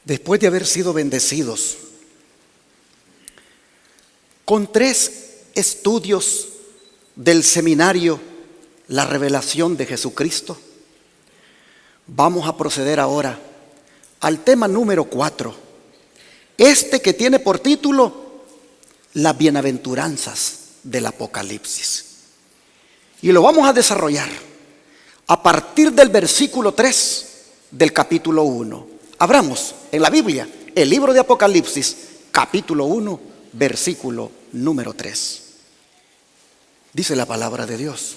Después de haber sido bendecidos con 3 estudios del seminario La Revelación de Jesucristo, vamos a proceder ahora al tema número 4, que tiene por título Las bienaventuranzas del Apocalipsis. Y lo vamos a desarrollar a partir del versículo 3 del capítulo 1. Abramos en la Biblia el libro de Apocalipsis, capítulo 1, versículo número 3. Dice la palabra de Dios: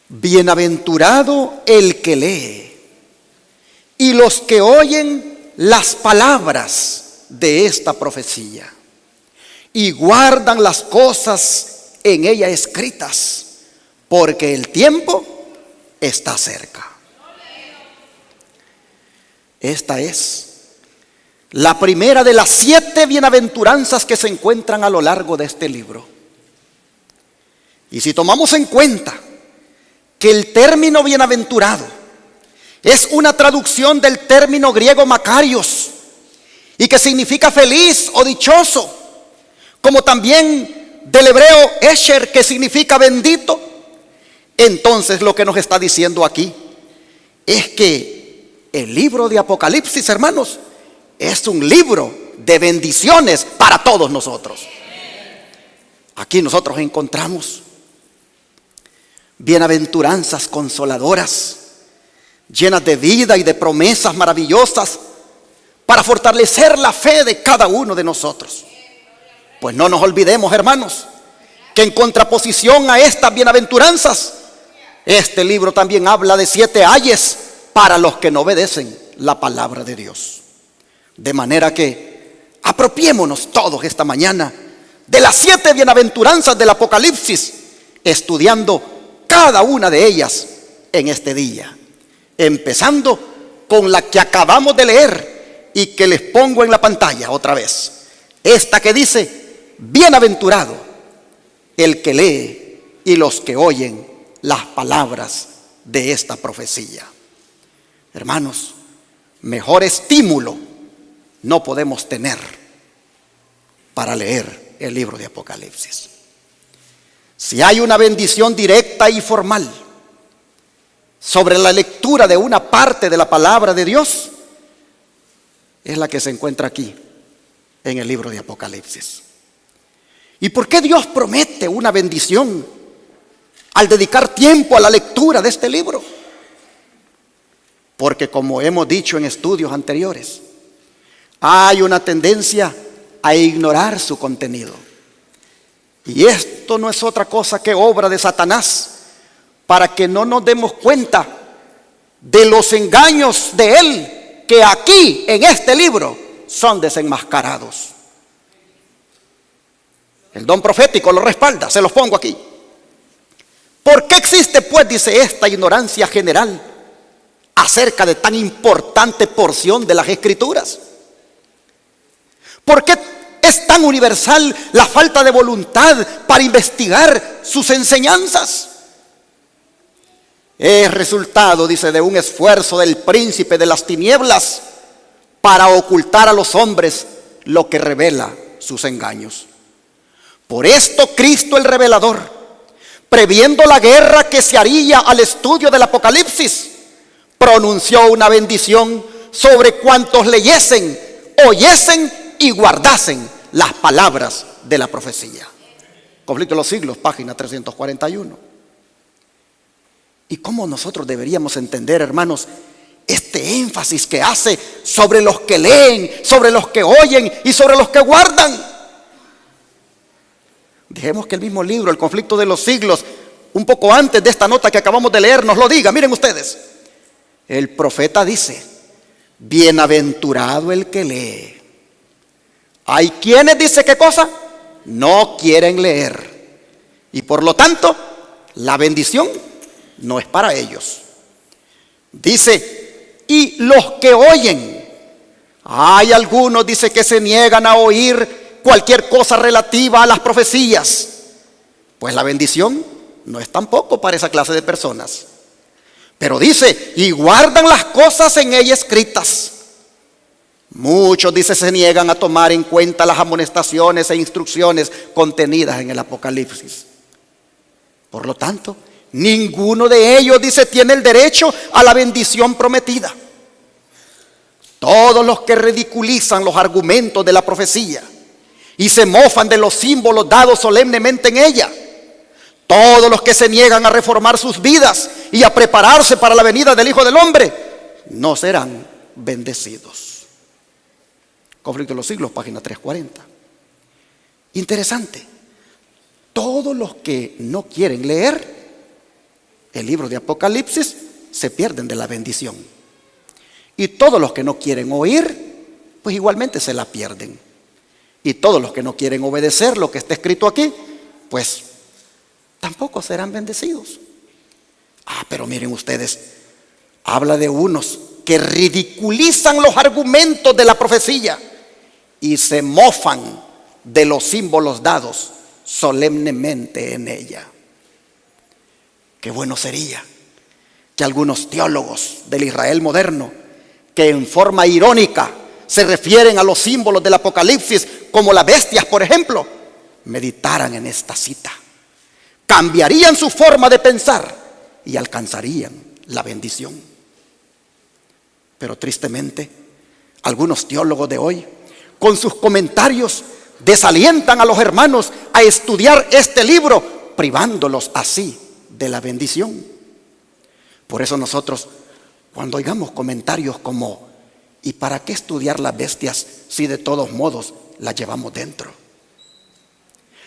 bienaventurado el que lee y los que oyen las palabras de esta profecía y guardan las cosas en ella escritas, porque el tiempo está cerca. Esta es la primera de las 7 bienaventuranzas que se encuentran a lo largo de este libro. Y si tomamos en cuenta que el término bienaventurado es una traducción del término griego makarios, y que significa feliz o dichoso, como también del hebreo esher, que significa bendito, entonces lo que nos está diciendo aquí es que el libro de Apocalipsis, hermanos, es un libro de bendiciones para todos nosotros. Aquí nosotros encontramos bienaventuranzas consoladoras, llenas de vida y de promesas maravillosas para fortalecer la fe de cada uno de nosotros. Pues no nos olvidemos, hermanos, que en contraposición a estas bienaventuranzas, este libro también habla de 7 ayes para los que no obedecen la palabra de Dios. De manera que apropiémonos todos esta mañana de las 7 bienaventuranzas del Apocalipsis, estudiando cada una de ellas en este día, empezando con la que acabamos de leer y que les pongo en la pantalla otra vez. Esta que dice: bienaventurado el que lee y los que oyen las palabras de esta profecía. Hermanos, mejor estímulo no podemos tener para leer el libro de Apocalipsis. Si hay una bendición directa y formal sobre la lectura de una parte de la palabra de Dios, es la que se encuentra aquí en el libro de Apocalipsis. ¿Y por qué Dios promete una bendición al dedicar tiempo a la lectura de este libro? Porque, como hemos dicho en estudios anteriores, hay una tendencia a ignorar su contenido. Y esto no es otra cosa que obra de Satanás, para que no nos demos cuenta de los engaños de él, que aquí en este libro son desenmascarados. El don profético lo respalda, se los pongo aquí. ¿Por qué existe, pues, dice, esta ignorancia general acerca de tan importante porción de las Escrituras? ¿Por qué es tan universal la falta de voluntad para investigar sus enseñanzas? Es resultado, dice, de un esfuerzo del príncipe de las tinieblas para ocultar a los hombres lo que revela sus engaños. Por esto Cristo el revelador, previendo la guerra que se haría al estudio del Apocalipsis, pronunció una bendición sobre cuantos leyesen, oyesen y guardasen las palabras de la profecía. Conflicto de los siglos, página 341. ¿Y cómo nosotros deberíamos entender, hermanos, este énfasis que hace sobre los que leen, sobre los que oyen y sobre los que guardan? Dejemos que el mismo libro, El conflicto de los siglos, un poco antes de esta nota que acabamos de leer, nos lo diga. Miren ustedes, el profeta dice: bienaventurado el que lee. Hay quienes, dice, ¿qué cosa? No quieren leer, y por lo tanto la bendición no es para ellos. Dice: y los que oyen. Hay algunos, dice, que se niegan a oír cualquier cosa relativa a las profecías. Pues la bendición no es tampoco para esa clase de personas. Pero dice: y guardan las cosas en ella escritas. Muchos, dice, se niegan a tomar en cuenta las amonestaciones e instrucciones contenidas en el Apocalipsis. Por lo tanto, ninguno de ellos, dice, tiene el derecho a la bendición prometida. Todos los que ridiculizan los argumentos de la profecía y se mofan de los símbolos dados solemnemente en ella, todos los que se niegan a reformar sus vidas y a prepararse para la venida del Hijo del Hombre, no serán bendecidos. Conflicto de los Siglos, página 340. Interesante. Todos los que no quieren leer el libro de Apocalipsis se pierden de la bendición. Y todos los que no quieren oír, pues igualmente se la pierden. Y todos los que no quieren obedecer lo que está escrito aquí, pues tampoco serán bendecidos. Pero miren ustedes, habla de unos que ridiculizan los argumentos de la profecía y se mofan de los símbolos dados solemnemente en ella. Qué bueno sería que algunos teólogos del Israel moderno, que en forma irónica se refieren a los símbolos del Apocalipsis como las bestias, por ejemplo, meditaran en esta cita. Cambiarían su forma de pensar y alcanzarían la bendición. Pero tristemente, algunos teólogos de hoy, con sus comentarios, desalientan a los hermanos a estudiar este libro, privándolos así de la bendición. Por eso nosotros, cuando oigamos comentarios como ¿y para qué estudiar las bestias si de todos modos las llevamos dentro?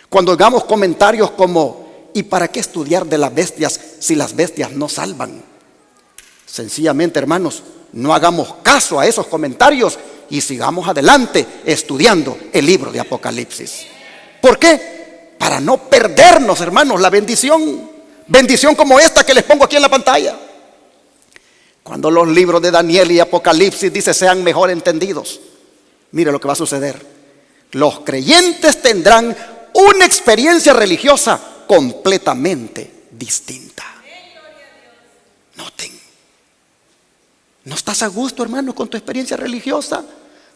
Cuando oigamos comentarios como ¿y para qué estudiar de las bestias si las bestias no salvan? Sencillamente, hermanos, no hagamos caso a esos comentarios y sigamos adelante estudiando el libro de Apocalipsis. ¿Por qué? Para no perdernos, hermanos, la bendición. Bendición como esta que les pongo aquí en la pantalla. Cuando los libros de Daniel y Apocalipsis dice sean mejor entendidos, mire lo que va a suceder. Los creyentes tendrán una experiencia religiosa completamente distinta. Noten, ¿no estás a gusto, hermano, con tu experiencia religiosa?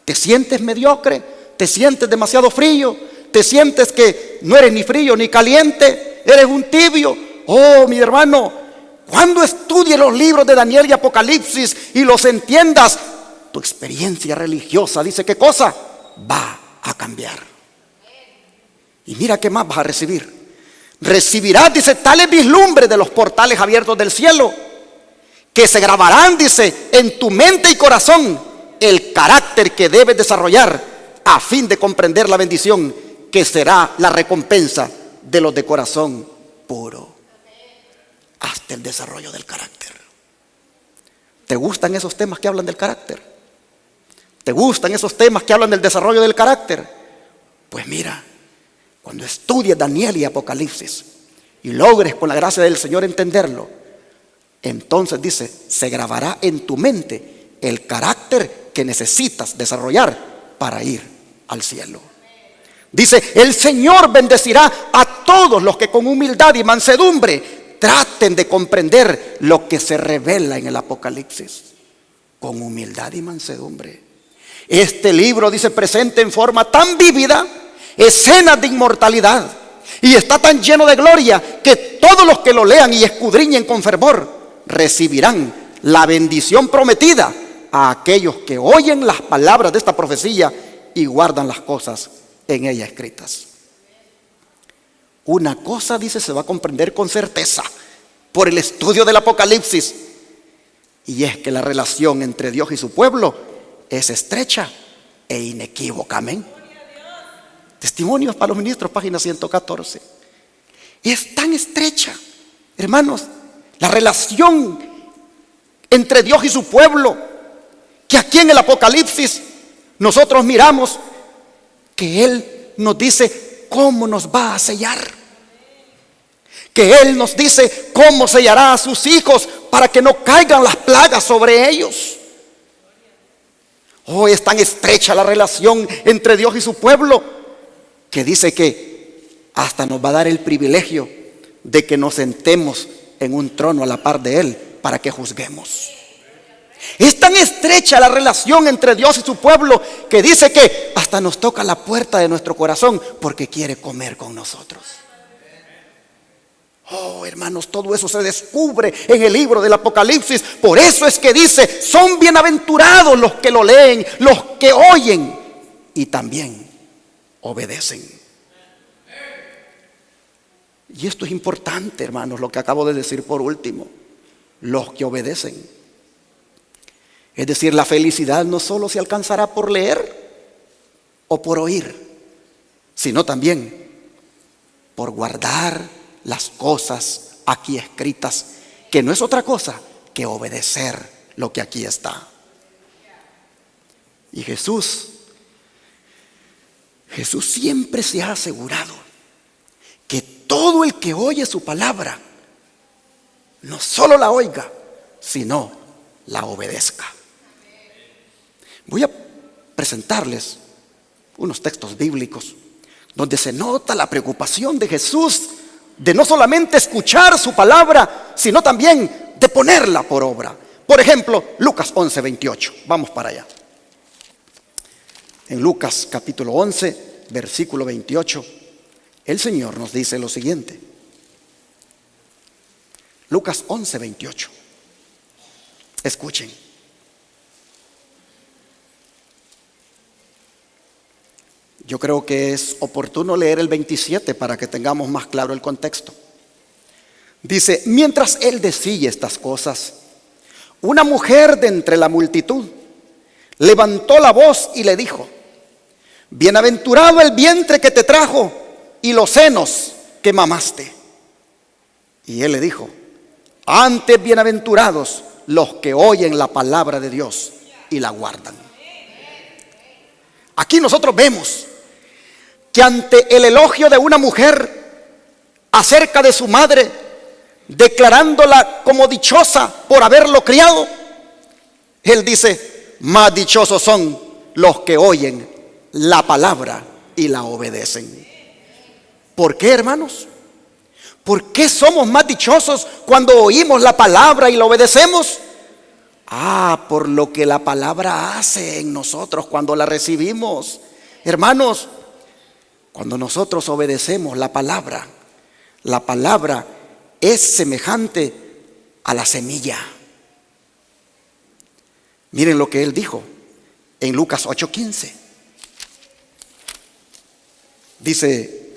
¿Te sientes mediocre? ¿Te sientes demasiado frío? ¿Te sientes que no eres ni frío ni caliente? ¿Eres un tibio? Oh, mi hermano, cuando estudies los libros de Daniel y Apocalipsis y los entiendas, tu experiencia religiosa, dice, ¿qué cosa? Va a cambiar. Y mira qué más vas a recibir. Recibirás, dice, tales vislumbres de los portales abiertos del cielo, que se grabarán, dice, en tu mente y corazón el carácter que debes desarrollar a fin de comprender la bendición que será la recompensa de los de corazón puro. Hasta el desarrollo del carácter. ¿Te gustan esos temas que hablan del carácter? ¿Te gustan esos temas que hablan del desarrollo del carácter? Pues mira, cuando estudies Daniel y Apocalipsis y logres con la gracia del Señor entenderlo, entonces dice, se grabará en tu mente el carácter que necesitas desarrollar para ir al cielo. Dice, el Señor bendecirá a todos los que con humildad y mansedumbre traten de comprender lo que se revela en el Apocalipsis. Con humildad y mansedumbre. Este libro, dice, presenta en forma tan vívida escenas de inmortalidad y está tan lleno de gloria que todos los que lo lean y escudriñen con fervor recibirán la bendición prometida a aquellos que oyen las palabras de esta profecía y guardan las cosas en ella escritas. Una cosa, dice, se va a comprender con certeza por el estudio del Apocalipsis, y es que la relación entre Dios y su pueblo es estrecha e inequívoca. Amén. Testimonios para los ministros, página 114. Es tan estrecha, hermanos, la relación entre Dios y su pueblo, que aquí en el Apocalipsis nosotros miramos que Él nos dice cómo nos va a sellar, que Él nos dice cómo sellará a sus hijos para que no caigan las plagas sobre ellos. Oh, es tan estrecha la relación entre Dios y su pueblo que dice que hasta nos va a dar el privilegio de que nos sentemos en un trono a la par de Él para que juzguemos. Es tan estrecha la relación entre Dios y su pueblo que dice que hasta nos toca la puerta de nuestro corazón porque quiere comer con nosotros. Oh, hermanos, todo eso se descubre en el libro del Apocalipsis. Por eso es que dice, son bienaventurados los que lo leen, los que oyen y también obedecen. Y esto es importante, hermanos, lo que acabo de decir por último. Los que obedecen. Es decir, la felicidad no solo se alcanzará por leer o por oír, sino también por guardar las cosas aquí escritas, que no es otra cosa que obedecer lo que aquí está. Y Jesús siempre se ha asegurado que todo el que oye su palabra no solo la oiga, sino la obedezca. Voy a presentarles unos textos bíblicos donde se nota la preocupación de Jesús de no solamente escuchar su palabra, sino también de ponerla por obra. Por ejemplo, Lucas 11:28. Vamos para allá. En Lucas capítulo 11, versículo 28, el Señor nos dice lo siguiente. Lucas 11:28. Escuchen. Yo creo que es oportuno leer el 27 para que tengamos más claro el contexto. Dice, mientras él decía estas cosas, una mujer de entre la multitud levantó la voz y le dijo, bienaventurado el vientre que te trajo y los senos que mamaste. Y él le dijo, antes bienaventurados los que oyen la palabra de Dios y la guardan. Aquí nosotros vemos que ante el elogio de una mujer acerca de su madre, declarándola como dichosa por haberlo criado, él dice, más dichosos son los que oyen la palabra y la obedecen. ¿Por qué, hermanos? ¿Por qué somos más dichosos cuando oímos la palabra y la obedecemos? Por lo que la palabra hace en nosotros cuando la recibimos. Hermanos, cuando nosotros obedecemos la palabra es semejante a la semilla. Miren lo que él dijo en Lucas 8:15. Dice,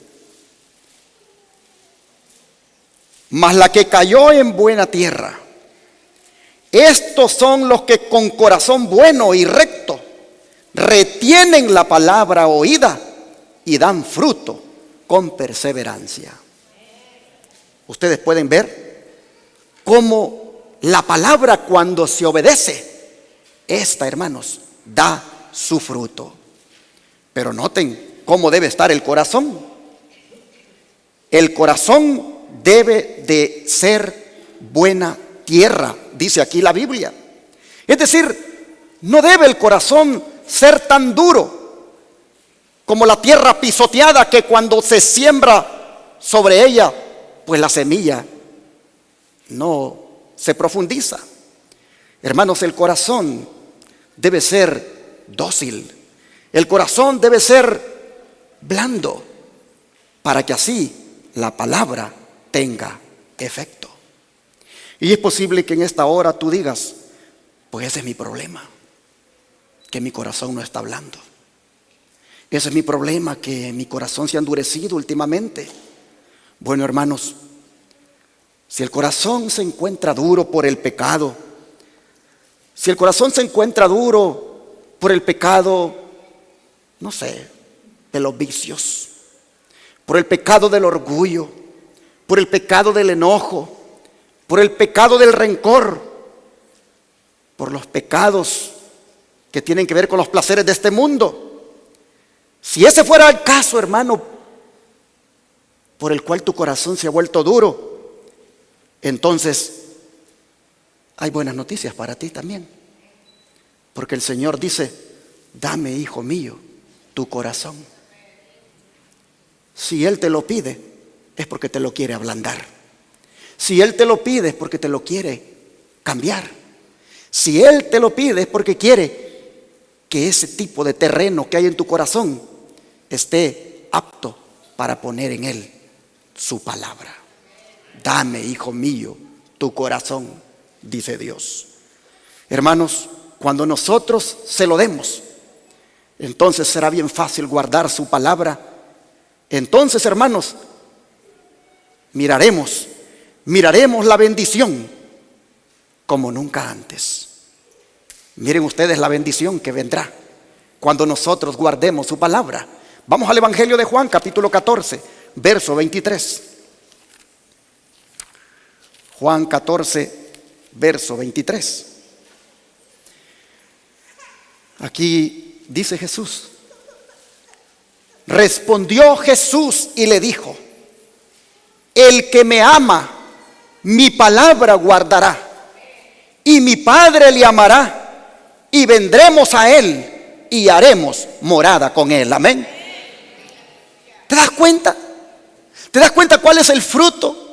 mas la que cayó en buena tierra, estos son los que con corazón bueno y recto retienen la palabra oída y dan fruto con perseverancia. Ustedes pueden ver cómo la palabra, cuando se obedece, esta, hermanos, da su fruto. Pero noten cómo debe estar el corazón. El corazón debe de ser buena tierra, dice aquí la Biblia. Es decir, no debe el corazón ser tan duro como la tierra pisoteada, que cuando se siembra sobre ella, pues la semilla no se profundiza. Hermanos, el corazón debe ser dócil. El corazón debe ser blando para que así la palabra tenga efecto. Y es posible que en esta hora tú digas, pues ese es mi problema, que mi corazón no está blando. Ese es mi problema, que mi corazón se ha endurecido últimamente. Bueno, hermanos, si el corazón se encuentra duro por el pecado, si el corazón se encuentra duro por el pecado, no sé, de los vicios, por el pecado del orgullo, por el pecado del enojo, por el pecado del rencor, por los pecados que tienen que ver con los placeres de este mundo. Si ese fuera el caso, hermano, por el cual tu corazón se ha vuelto duro, entonces hay buenas noticias para ti también. Porque el Señor dice, dame, hijo mío, tu corazón. Si Él te lo pide, es porque te lo quiere ablandar. Si Él te lo pide, es porque te lo quiere cambiar. Si Él te lo pide es porque quiere que ese tipo de terreno que hay en tu corazón esté apto para poner en Él su palabra. Dame, hijo mío, tu corazón, dice Dios. Hermanos, cuando nosotros se lo demos, entonces será bien fácil guardar su palabra. Entonces, hermanos, miraremos la bendición como nunca antes. Miren ustedes la bendición que vendrá cuando nosotros guardemos su palabra. Vamos al Evangelio de Juan, capítulo 14, verso 23. Juan 14, verso 23. Aquí dice Jesús: respondió Jesús y le dijo: el que me ama, mi palabra guardará, y mi Padre le amará, y vendremos a él y haremos morada con él. Amén. ¿Te das cuenta? ¿Te das cuenta cuál es el fruto?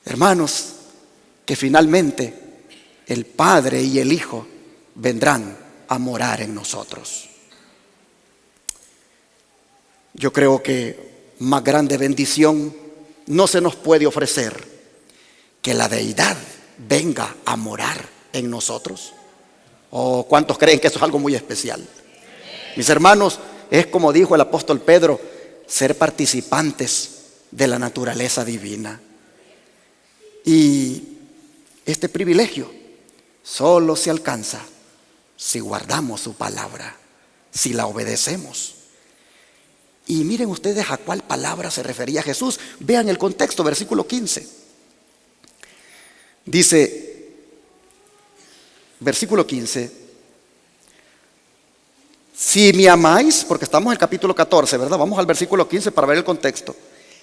Hermanos, que finalmente el Padre y el Hijo vendrán a morar en nosotros. Yo creo que más grande bendición no se nos puede ofrecer que la deidad venga a morar en nosotros. ¿O cuántos creen que eso es algo muy especial? Mis hermanos, es como dijo el apóstol Pedro, ser participantes de la naturaleza divina. Y este privilegio solo se alcanza si guardamos su palabra, si la obedecemos. Y miren ustedes a cuál palabra se refería Jesús. Vean el contexto, versículo 15. Dice, versículo 15: si me amáis, porque estamos en el capítulo 14, ¿verdad? Vamos al versículo 15 para ver el contexto.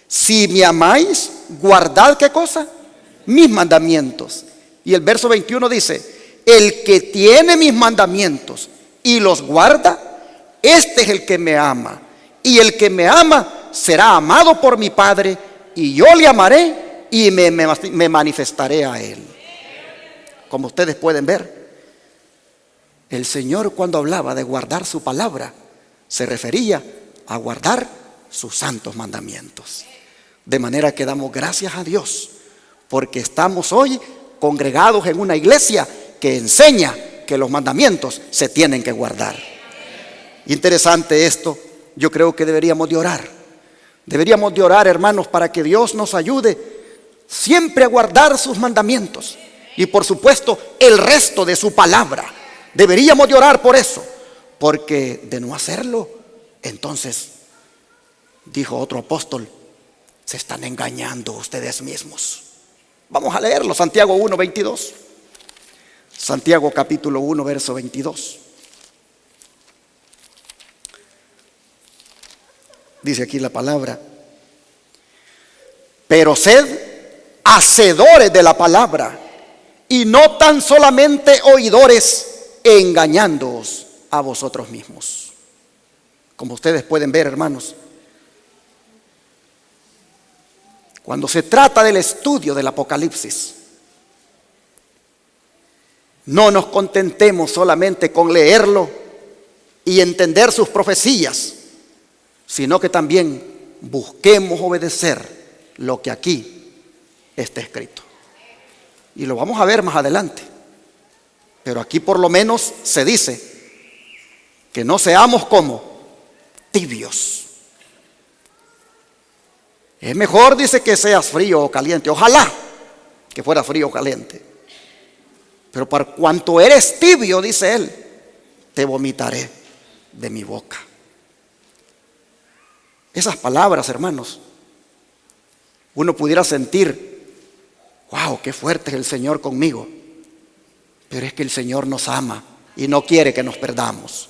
Si me amáis, guardad, ¿qué cosa? Mis mandamientos. Y el verso 21 dice: el que tiene mis mandamientos y los guarda, este es el que me ama. Y el que me ama será amado por mi Padre, y yo le amaré y me manifestaré a él. Como ustedes pueden ver, el Señor, cuando hablaba de guardar su palabra, se refería a guardar sus santos mandamientos. De manera que damos gracias a Dios porque estamos hoy congregados en una iglesia que enseña que los mandamientos se tienen que guardar. Interesante esto. Yo creo que deberíamos de orar. Deberíamos de orar, hermanos, para que Dios nos ayude siempre a guardar sus mandamientos y, por supuesto, el resto de su palabra. Deberíamos de orar por eso, porque de no hacerlo, entonces, dijo otro apóstol, se están engañando ustedes mismos. Vamos a leerlo, Santiago 1, 22. Santiago capítulo 1, verso 22. Dice aquí la palabra: pero sed hacedores de la palabra y no tan solamente oidores, engañándoos a vosotros mismos. Como ustedes pueden ver, hermanos, cuando se trata del estudio del Apocalipsis, no nos contentemos solamente con leerlo y entender sus profecías, sino que también busquemos obedecer lo que aquí está escrito. Y lo vamos a ver más adelante. Pero aquí por lo menos se dice que no seamos como tibios. Es mejor, dice, que seas frío o caliente. Ojalá que fuera frío o caliente. Pero por cuanto eres tibio, dice él, te vomitaré de mi boca. Esas palabras, hermanos, uno pudiera sentir, wow, qué fuerte es el Señor conmigo. Pero es que el Señor nos ama y no quiere que nos perdamos.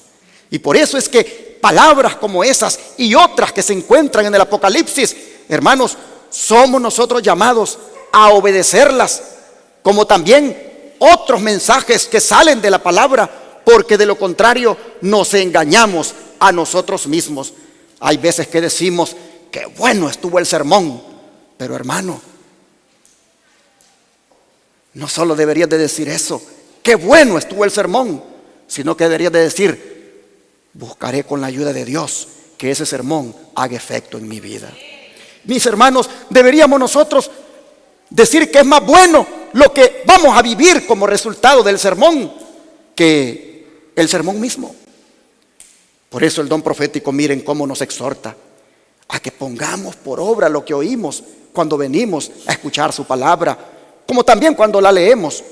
Y por eso es que palabras como esas y otras que se encuentran en el Apocalipsis, hermanos, somos nosotros llamados a obedecerlas, como también otros mensajes que salen de la palabra, porque de lo contrario nos engañamos a nosotros mismos. Hay veces que decimos que bueno estuvo el sermón, pero hermano, no solo deberías de decir eso, qué bueno estuvo el sermón, sino que deberías de decir, buscaré con la ayuda de Dios que ese sermón haga efecto en mi vida. Mis hermanos, deberíamos nosotros decir que es más bueno lo que vamos a vivir como resultado del sermón que el sermón mismo. Por eso el don profético, miren cómo nos exhorta a que pongamos por obra lo que oímos cuando venimos a escuchar su palabra, como también cuando la leemos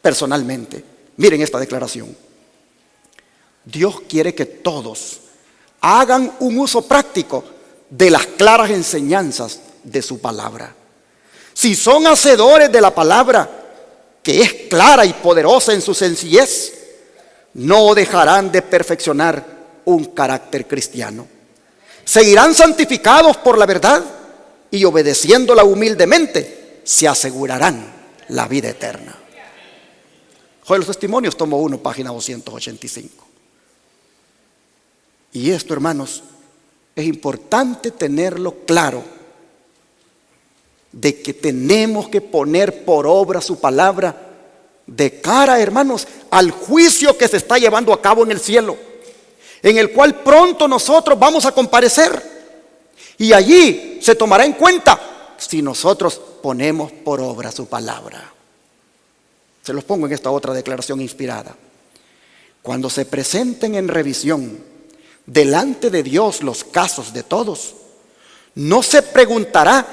personalmente. Miren esta declaración. Dios quiere que todos hagan un uso práctico de las claras enseñanzas de su palabra. Si son hacedores de la palabra, que es clara y poderosa en su sencillez, no dejarán de perfeccionar un carácter cristiano. Seguirán santificados por la verdad y obedeciéndola humildemente, se asegurarán la vida eterna. Joder, los testimonios, tomo 1, página 285. Y esto, hermanos, es importante tenerlo claro, de que tenemos que poner por obra su palabra de cara, hermanos, al juicio que se está llevando a cabo en el cielo, en el cual pronto nosotros vamos a comparecer. Y allí se tomará en cuenta si nosotros ponemos por obra su palabra. Se los pongo en esta otra declaración inspirada. Cuando se presenten en revisión delante de Dios los casos de todos, no se preguntará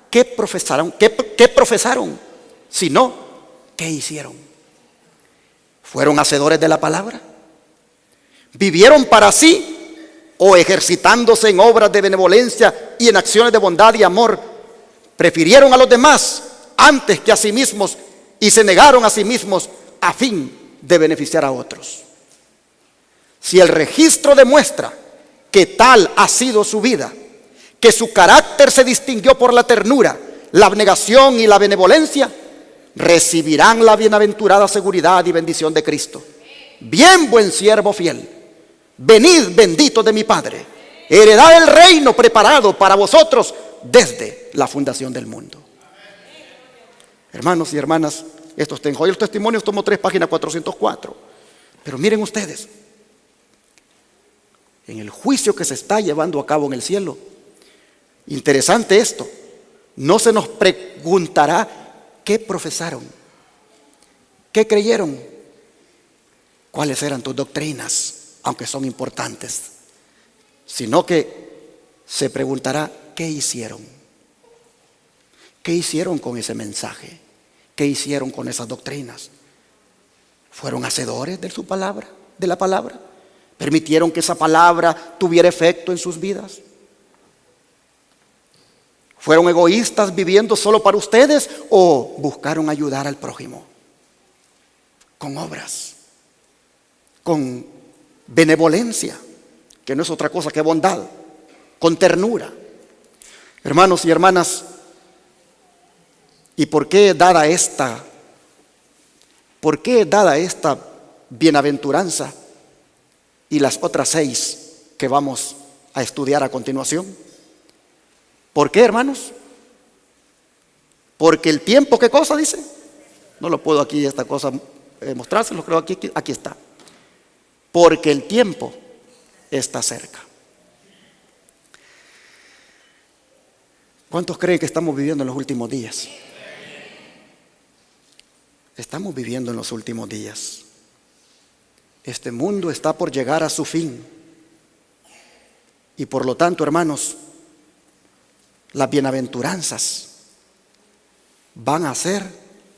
qué profesaron, sino qué hicieron. ¿Fueron hacedores de la palabra? ¿Vivieron para sí o ejercitándose en obras de benevolencia y en acciones de bondad y amor, prefirieron a los demás antes que a sí mismos y se negaron a sí mismos a fin de beneficiar a otros? Si el registro demuestra que tal ha sido su vida, que su carácter se distinguió por la ternura, la abnegación y la benevolencia, recibirán la bienaventurada seguridad y bendición de Cristo. Bien, buen siervo fiel, venid bendito de mi Padre, heredad el reino preparado para vosotros desde la fundación del mundo. Hermanos y hermanas, estos tengo hoy los testimonios, tomo 3, página 404. Pero miren ustedes, en el juicio que se está llevando a cabo en el cielo, interesante esto, no se nos preguntará qué profesaron, qué creyeron, cuáles eran tus doctrinas, aunque son importantes, sino que se preguntará qué hicieron. ¿Qué hicieron con ese mensaje? ¿Qué hicieron con esas doctrinas? ¿Fueron hacedores de su palabra, de la palabra? ¿Permitieron que esa palabra tuviera efecto en sus vidas? ¿Fueron egoístas viviendo solo para ustedes o buscaron ayudar al prójimo? Con obras, con benevolencia, que no es otra cosa que bondad, con ternura. Hermanos y hermanas, ¿y por qué es dada esta bienaventuranza y las otras 6 que vamos a estudiar a continuación? ¿Por qué, hermanos? Porque el tiempo, ¿qué cosa dice? No lo puedo aquí esta cosa mostrárselo, creo aquí está. Porque el tiempo está cerca. ¿Cuántos creen que estamos viviendo en los últimos días? Estamos viviendo en los últimos días. Este mundo está por llegar a su fin. Y por lo tanto, hermanos, las bienaventuranzas van a ser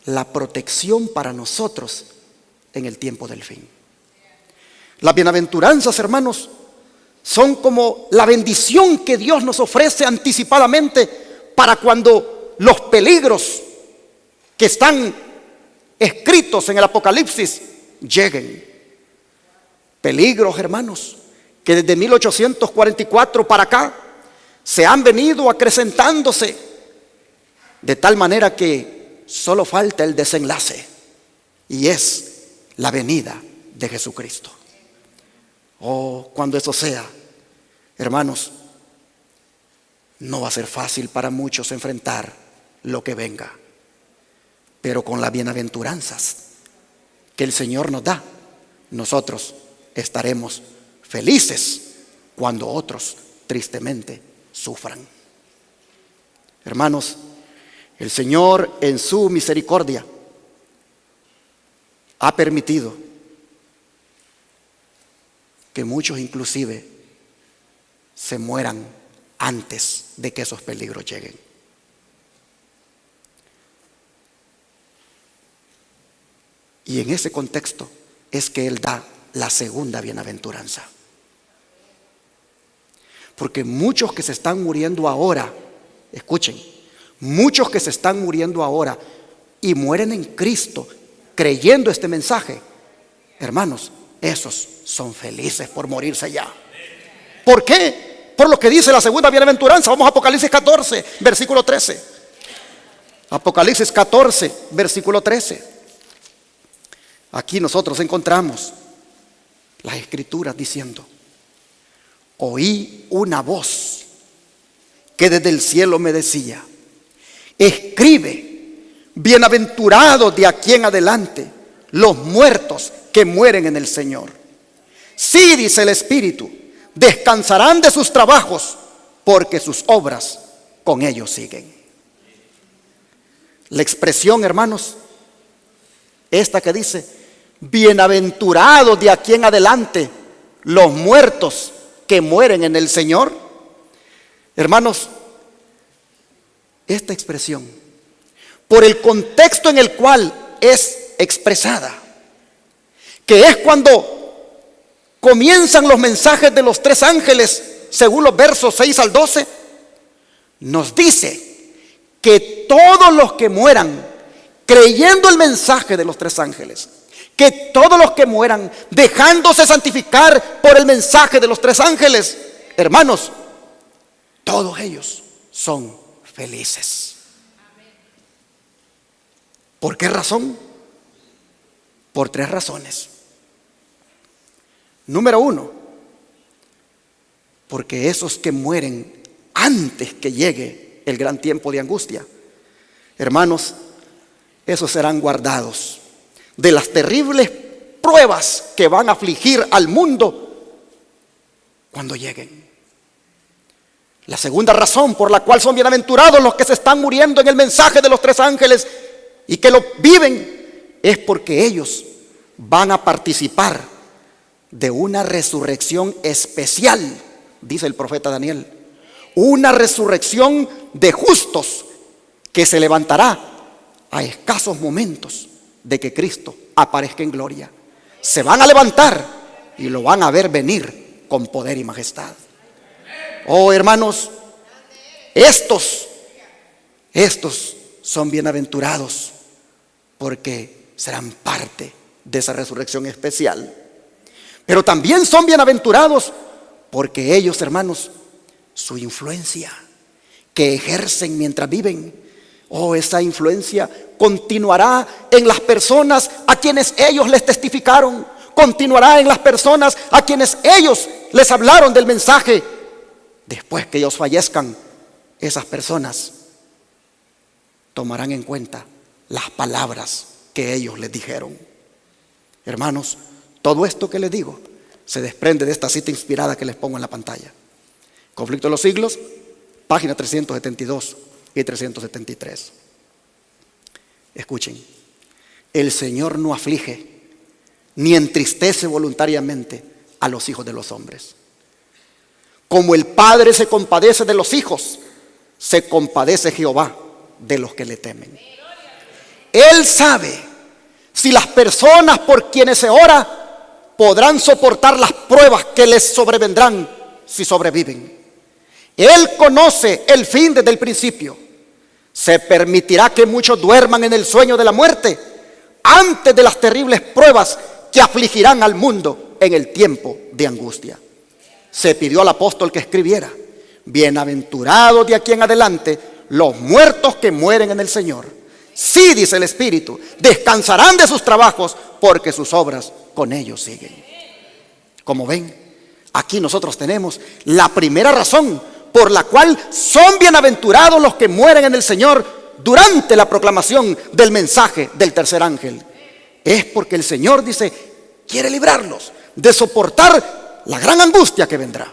la protección para nosotros en el tiempo del fin. Las bienaventuranzas, hermanos, son como la bendición que Dios nos ofrece anticipadamente para cuando los peligros que están escritos en el Apocalipsis lleguen. Peligros, hermanos, que desde 1844 para acá se han venido acrecentándose de tal manera que solo falta el desenlace, y es la venida de Jesucristo. Oh, cuando eso sea, hermanos, no va a ser fácil para muchos enfrentar lo que venga. Pero con las bienaventuranzas que el Señor nos da, nosotros estaremos felices cuando otros tristemente sufran. Hermanos, el Señor en su misericordia ha permitido que muchos inclusive se mueran antes de que esos peligros lleguen. Y en ese contexto es que Él da la segunda bienaventuranza. Porque muchos que se están muriendo ahora, escuchen, muchos que se están muriendo ahora y mueren en Cristo creyendo este mensaje, hermanos, esos son felices por morirse ya. ¿Por qué? Por lo que dice la segunda bienaventuranza. Vamos a Apocalipsis 14, versículo 13. Apocalipsis 14, versículo 13. Aquí nosotros encontramos las escrituras diciendo: oí una voz que desde el cielo me decía: escribe, bienaventurados de aquí en adelante los muertos que mueren en el Señor. Sí, dice el Espíritu, descansarán de sus trabajos, porque sus obras con ellos siguen. La expresión, hermanos, esta que dice: bienaventurados de aquí en adelante los muertos que mueren en el Señor. Hermanos, esta expresión, por el contexto en el cual es expresada, que es cuando comienzan los mensajes de los tres ángeles, según los versos 6 al 12, nos dice que todos los que mueran creyendo el mensaje de los tres ángeles, que todos los que mueran dejándose santificar por el mensaje de los tres ángeles, hermanos, todos ellos son felices. ¿Por qué razón? Por tres razones. Número uno, porque esos que mueren antes que llegue el gran tiempo de angustia, hermanos, esos serán guardados de las terribles pruebas que van a afligir al mundo cuando lleguen. La segunda razón por la cual son bienaventurados los que se están muriendo en el mensaje de los tres ángeles y que lo viven, es porque ellos van a participar de una resurrección especial, dice el profeta Daniel, una resurrección de justos que se levantará a escasos momentos de que Cristo aparezca en gloria. Se van a levantar y lo van a ver venir con poder y majestad. Oh, hermanos, estos son bienaventurados porque serán parte de esa resurrección especial. Pero también son bienaventurados porque ellos, hermanos, su influencia que ejercen mientras viven, esa influencia continuará en las personas a quienes ellos les testificaron, continuará en las personas a quienes ellos les hablaron del mensaje. Después que ellos fallezcan, esas personas tomarán en cuenta las palabras que ellos les dijeron. Hermanos, todo esto que les digo se desprende de esta cita inspirada que les pongo en la pantalla. Conflicto de los siglos, página 372 y 373. Escuchen, el Señor no aflige ni entristece voluntariamente a los hijos de los hombres. Como el Padre se compadece de los hijos, se compadece Jehová de los que le temen. Él sabe si las personas por quienes se ora podrán soportar las pruebas que les sobrevendrán si sobreviven. Él conoce el fin desde el principio. Se permitirá que muchos duerman en el sueño de la muerte antes de las terribles pruebas que afligirán al mundo en el tiempo de angustia. Se pidió al apóstol que escribiera: bienaventurados de aquí en adelante los muertos que mueren en el Señor. Sí, dice el Espíritu, descansarán de sus trabajos porque sus obras con ellos siguen. Como ven, aquí nosotros tenemos la primera razón por la cual son bienaventurados los que mueren en el Señor, durante la proclamación del mensaje del tercer ángel, es porque el Señor dice, quiere librarlos de soportar la gran angustia que vendrá.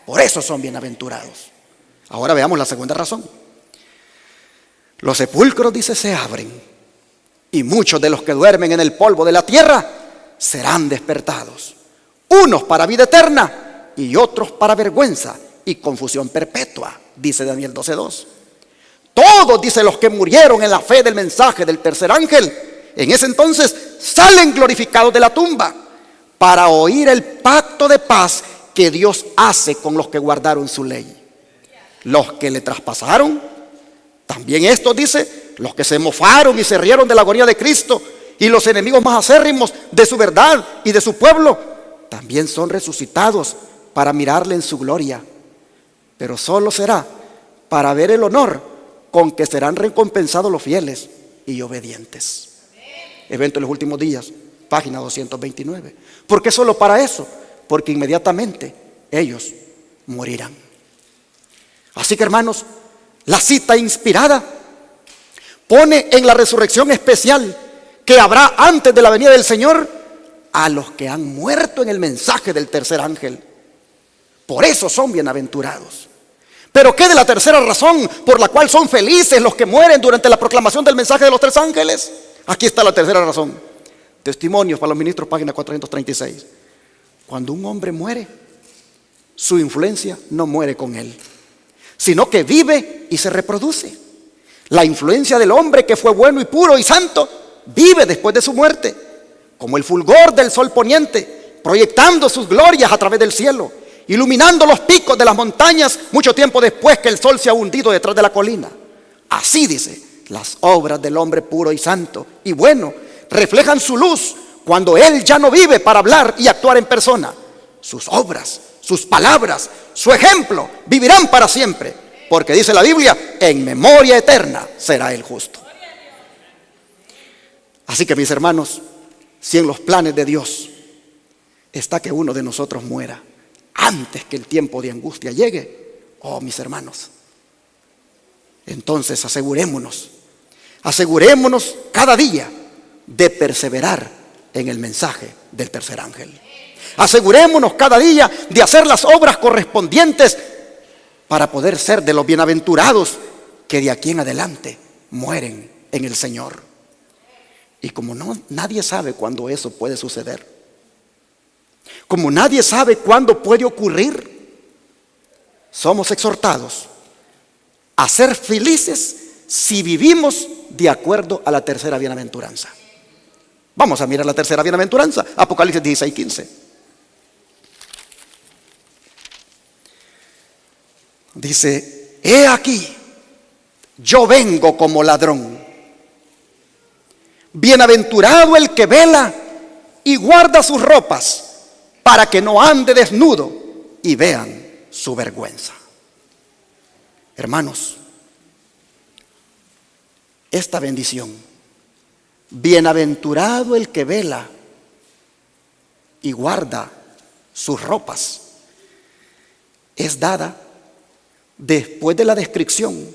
Por eso son bienaventurados. Ahora veamos la segunda razón. Los sepulcros, dice, se abren, y muchos de los que duermen en el polvo de la tierra serán despertados, unos para vida eterna y otros para vergüenza y confusión perpetua, dice Daniel 12:2. Todos, dice, los que murieron en la fe del mensaje del tercer ángel, en ese entonces salen glorificados de la tumba para oír el pacto de paz que Dios hace con los que guardaron su ley. Los que le traspasaron, también estos, dice, los que se mofaron y se rieron de la agonía de Cristo, y los enemigos más acérrimos de su verdad y de su pueblo, también son resucitados para mirarle en su gloria. Pero solo será para ver el honor con que serán recompensados los fieles y obedientes. Evento de los últimos días, página 229. ¿Por qué solo para eso? Porque inmediatamente ellos morirán. Así que, hermanos, la cita inspirada pone en la resurrección especial que habrá antes de la venida del Señor a los que han muerto en el mensaje del tercer ángel. Por eso son bienaventurados. Pero ¿qué de la tercera razón por la cual son felices los que mueren durante la proclamación del mensaje de los tres ángeles? Aquí está la tercera razón. Testimonios para los ministros, página 436. Cuando un hombre muere, su influencia no muere con él, sino que vive y se reproduce. La influencia del hombre que fue bueno y puro y santo vive después de su muerte, como el fulgor del sol poniente, proyectando sus glorias a través del cielo, iluminando los picos de las montañas mucho tiempo después que el sol se ha hundido detrás de la colina. Así, dice, las obras del hombre puro y santo y bueno reflejan su luz cuando él ya no vive para hablar y actuar en persona. Sus obras, sus palabras, su ejemplo vivirán para siempre, porque dice la Biblia, en memoria eterna será el justo. Así que, mis hermanos, si en los planes de Dios está que uno de nosotros muera antes que el tiempo de angustia llegue, oh, mis hermanos, entonces asegurémonos cada día de perseverar en el mensaje del tercer ángel. Asegurémonos cada día de hacer las obras correspondientes para poder ser de los bienaventurados que de aquí en adelante mueren en el Señor. Y como nadie sabe cuándo eso puede suceder, como nadie sabe cuándo puede ocurrir, somos exhortados a ser felices si vivimos de acuerdo a la tercera bienaventuranza. Vamos a mirar la tercera bienaventuranza, Apocalipsis 16:15. Dice, he aquí, yo vengo como ladrón. Bienaventurado el que vela y guarda sus ropas, para que no ande desnudo y vean su vergüenza. Hermanos, esta bendición, bienaventurado el que vela y guarda sus ropas, es dada después de la descripción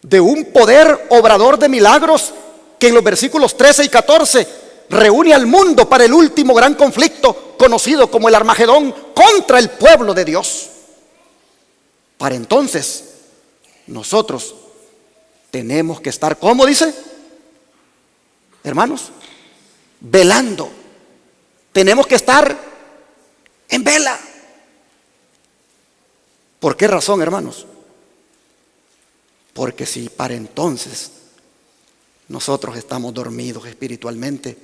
de un poder obrador de milagros que en los versículos 13 y 14 reúne al mundo para el último gran conflicto conocido como el Armagedón contra el pueblo de Dios. Para entonces nosotros tenemos que estar, ¿cómo dice? Hermanos, velando. Tenemos que estar en vela. ¿Por qué razón, hermanos? Porque si para entonces nosotros estamos dormidos espiritualmente,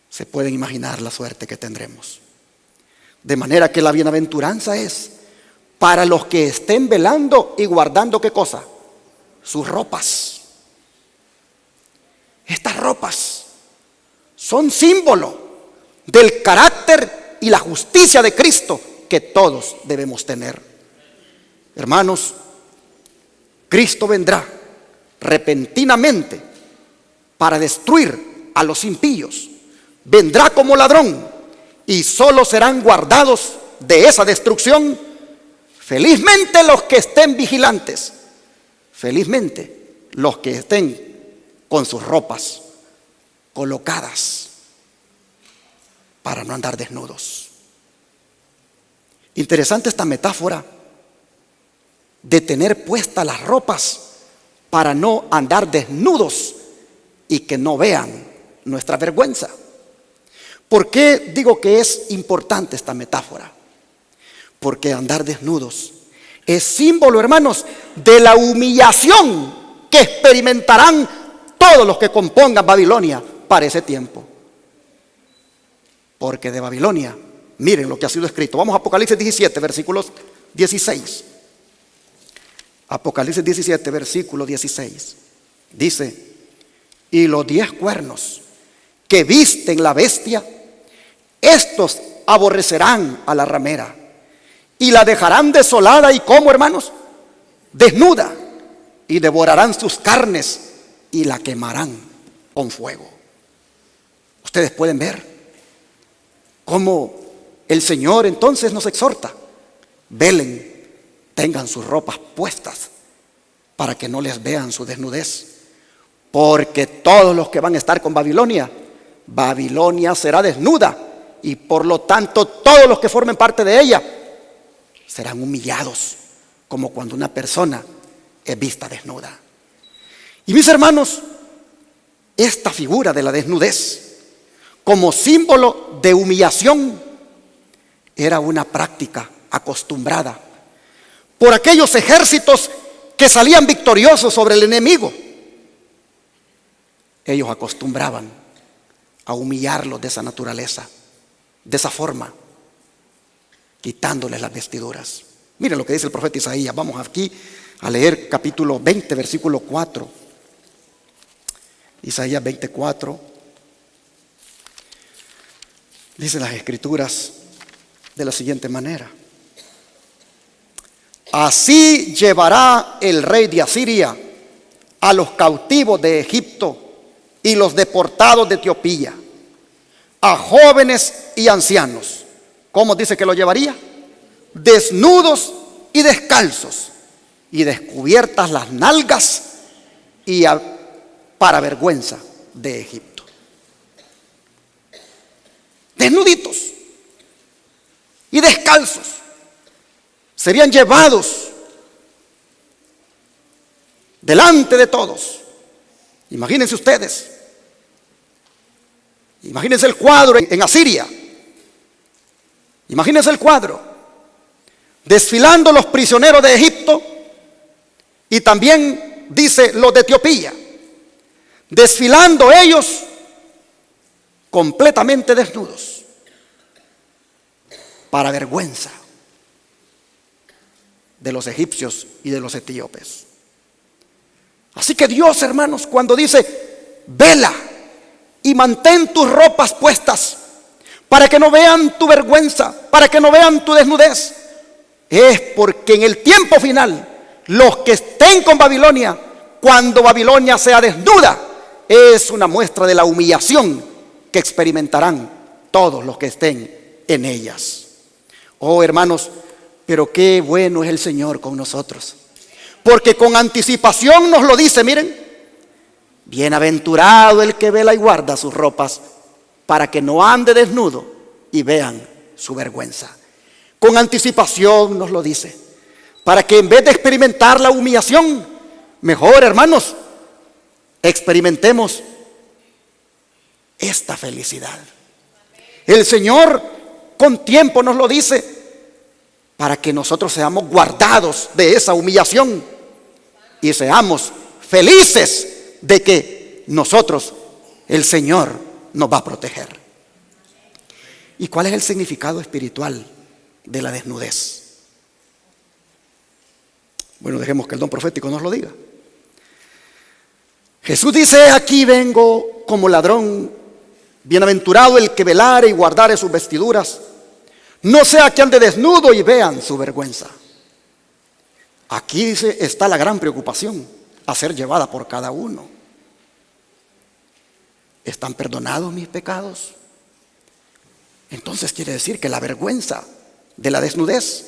se pueden imaginar la suerte que tendremos. De manera que la bienaventuranza es para los que estén velando y guardando, ¿qué cosa? Sus ropas. Estas ropas son símbolo del carácter y la justicia de Cristo que todos debemos tener. Hermanos, Cristo vendrá repentinamente para destruir a los impíos. Vendrá como ladrón y solo serán guardados de esa destrucción felizmente los que estén vigilantes, felizmente los que estén con sus ropas colocadas para no andar desnudos. Interesante esta metáfora de tener puestas las ropas para no andar desnudos y que no vean nuestra vergüenza. ¿Por qué digo que es importante esta metáfora? Porque andar desnudos es símbolo, hermanos, de la humillación que experimentarán todos los que compongan Babilonia para ese tiempo. Porque de Babilonia, miren lo que ha sido escrito. Vamos a Apocalipsis 17, versículos 16. Apocalipsis 17, versículo 16. Dice: y los 10 cuernos que visten la bestia, estos aborrecerán a la ramera y la dejarán desolada y, ¿cómo, hermanos? Desnuda, y devorarán sus carnes y la quemarán con fuego. Ustedes pueden ver cómo el Señor entonces nos exhorta: velen, tengan sus ropas puestas para que no les vean su desnudez, porque todos los que van a estar con Babilonia, Babilonia será desnuda, y por lo tanto todos los que formen parte de ella serán humillados, como cuando una persona es vista desnuda. Y mis hermanos, esta figura de la desnudez como símbolo de humillación era una práctica acostumbrada por aquellos ejércitos que salían victoriosos sobre el enemigo. Ellos acostumbraban a humillarlos de esa naturaleza, de esa forma, quitándoles las vestiduras. Miren lo que dice el profeta Isaías. Vamos aquí a leer capítulo 20, versículo 4. Isaías 24. Dice las escrituras de la siguiente manera: así llevará el rey de Asiria a los cautivos de Egipto y los deportados de Etiopía, a jóvenes y ancianos. ¿Cómo dice que lo llevaría? Desnudos y descalzos, y descubiertas las nalgas, y para vergüenza de Egipto. Desnuditos y descalzos serían llevados delante de todos. Imagínense ustedes, imagínense el cuadro en Asiria. Imagínense el cuadro, desfilando los prisioneros de Egipto y también dice los de Etiopía, desfilando ellos completamente desnudos, para vergüenza de los egipcios y de los etíopes. Así que Dios, hermanos, cuando dice: vela y mantén tus ropas puestas para que no vean tu vergüenza, para que no vean tu desnudez, es porque en el tiempo final los que estén con Babilonia, cuando Babilonia sea desnuda, es una muestra de la humillación que experimentarán todos los que estén en ellas. Oh, hermanos, pero qué bueno es el Señor con nosotros, porque con anticipación nos lo dice. Miren: bienaventurado el que vela y guarda sus ropas, para que no ande desnudo y vean su vergüenza. Con anticipación nos lo dice, para que en vez de experimentar la humillación, mejor, hermanos, experimentemos esta felicidad. El Señor con tiempo nos lo dice, para que nosotros seamos guardados de esa humillación y seamos felices de que nosotros, el Señor, nos va a proteger. ¿Y cuál es el significado espiritual de la desnudez? Bueno, dejemos que el don profético nos lo diga. Jesús dice: aquí vengo como ladrón, bienaventurado el que velare y guardare sus vestiduras, no sea que ande desnudo y vean su vergüenza. Aquí dice, está la gran preocupación a ser llevada por cada uno. ¿Están perdonados mis pecados? Entonces quiere decir que la vergüenza de la desnudez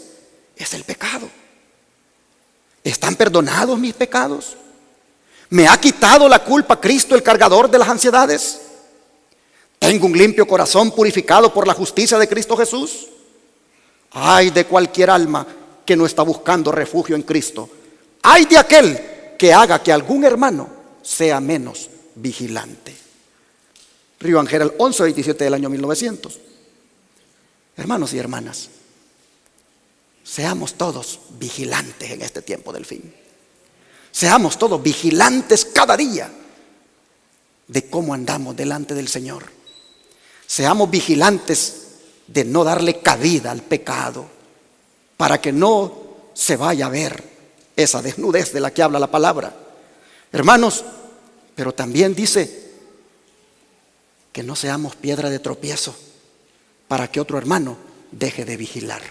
es el pecado. ¿Están perdonados mis pecados? ¿Me ha quitado la culpa Cristo, el cargador de las ansiedades? ¿Tengo un limpio corazón purificado por la justicia de Cristo Jesús? Ay de cualquier alma que no está buscando refugio en Cristo. Ay de aquel que haga que algún hermano sea menos vigilante. Río Ángel, 11-27 del año 1900. Hermanos y hermanas, seamos todos vigilantes en este tiempo del fin. Seamos todos vigilantes cada día de cómo andamos delante del Señor. Seamos vigilantes de no darle cabida al pecado, para que no se vaya a ver esa desnudez de la que habla la palabra. Hermanos, pero también dice que no seamos piedra de tropiezo para que otro hermano deje de vigilar.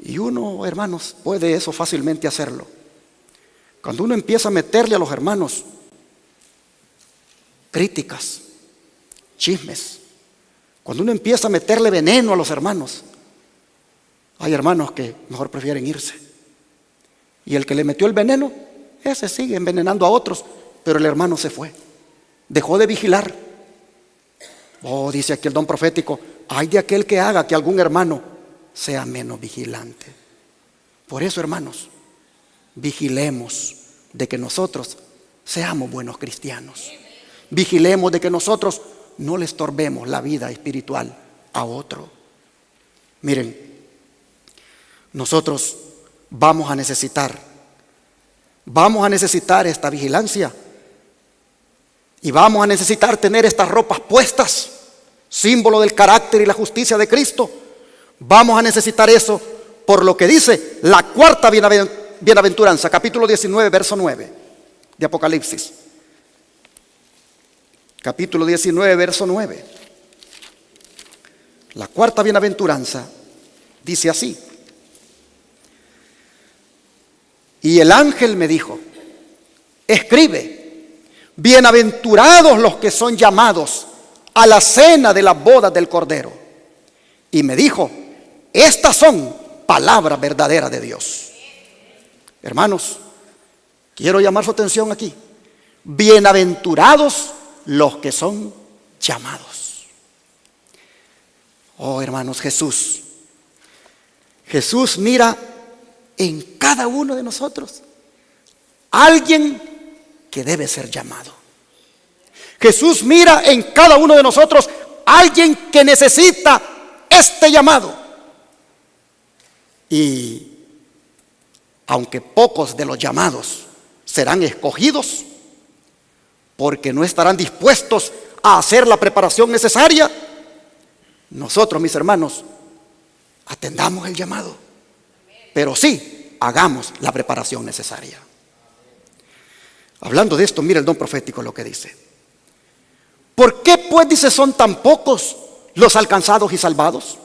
Y uno, hermanos, puede eso fácilmente hacerlo. Cuando uno empieza a meterle a los hermanos críticas, chismes, cuando uno empieza a meterle veneno a los hermanos, hay hermanos que mejor prefieren irse. Y el que le metió el veneno, ese sigue envenenando a otros, pero el hermano se fue, dejó de vigilar. Oh, dice aquí el don profético, ay de aquel que haga que algún hermano sea menos vigilante. Por eso, hermanos, vigilemos de que nosotros seamos buenos cristianos. Vigilemos de que nosotros no le estorbemos la vida espiritual a otro. Miren, nosotros vamos a necesitar esta vigilancia, y vamos a necesitar tener estas ropas puestas, símbolo del carácter y la justicia de Cristo. Vamos a necesitar eso por lo que dice la cuarta bienaventuranza, capítulo 19, verso 9 de Apocalipsis. Capítulo 19, verso 9. La cuarta bienaventuranza dice así: y el ángel me dijo, escribe, bienaventurados los que son llamados a la cena de las bodas del Cordero. Y me dijo, estas son palabras verdaderas de Dios. Hermanos, quiero llamar su atención aquí. Bienaventurados los que son llamados. Oh, hermanos, Jesús mira en cada uno de nosotros alguien que debe ser llamado. Jesús mira en cada uno de nosotros alguien que necesita este llamado. Y aunque pocos de los llamados serán escogidos, porque no estarán dispuestos a hacer la preparación necesaria, nosotros, mis hermanos, atendamos el llamado, pero sí hagamos la preparación necesaria. Hablando de esto, mira el don profético lo que dice. ¿Por qué pues, dice, son tan pocos los alcanzados y salvados?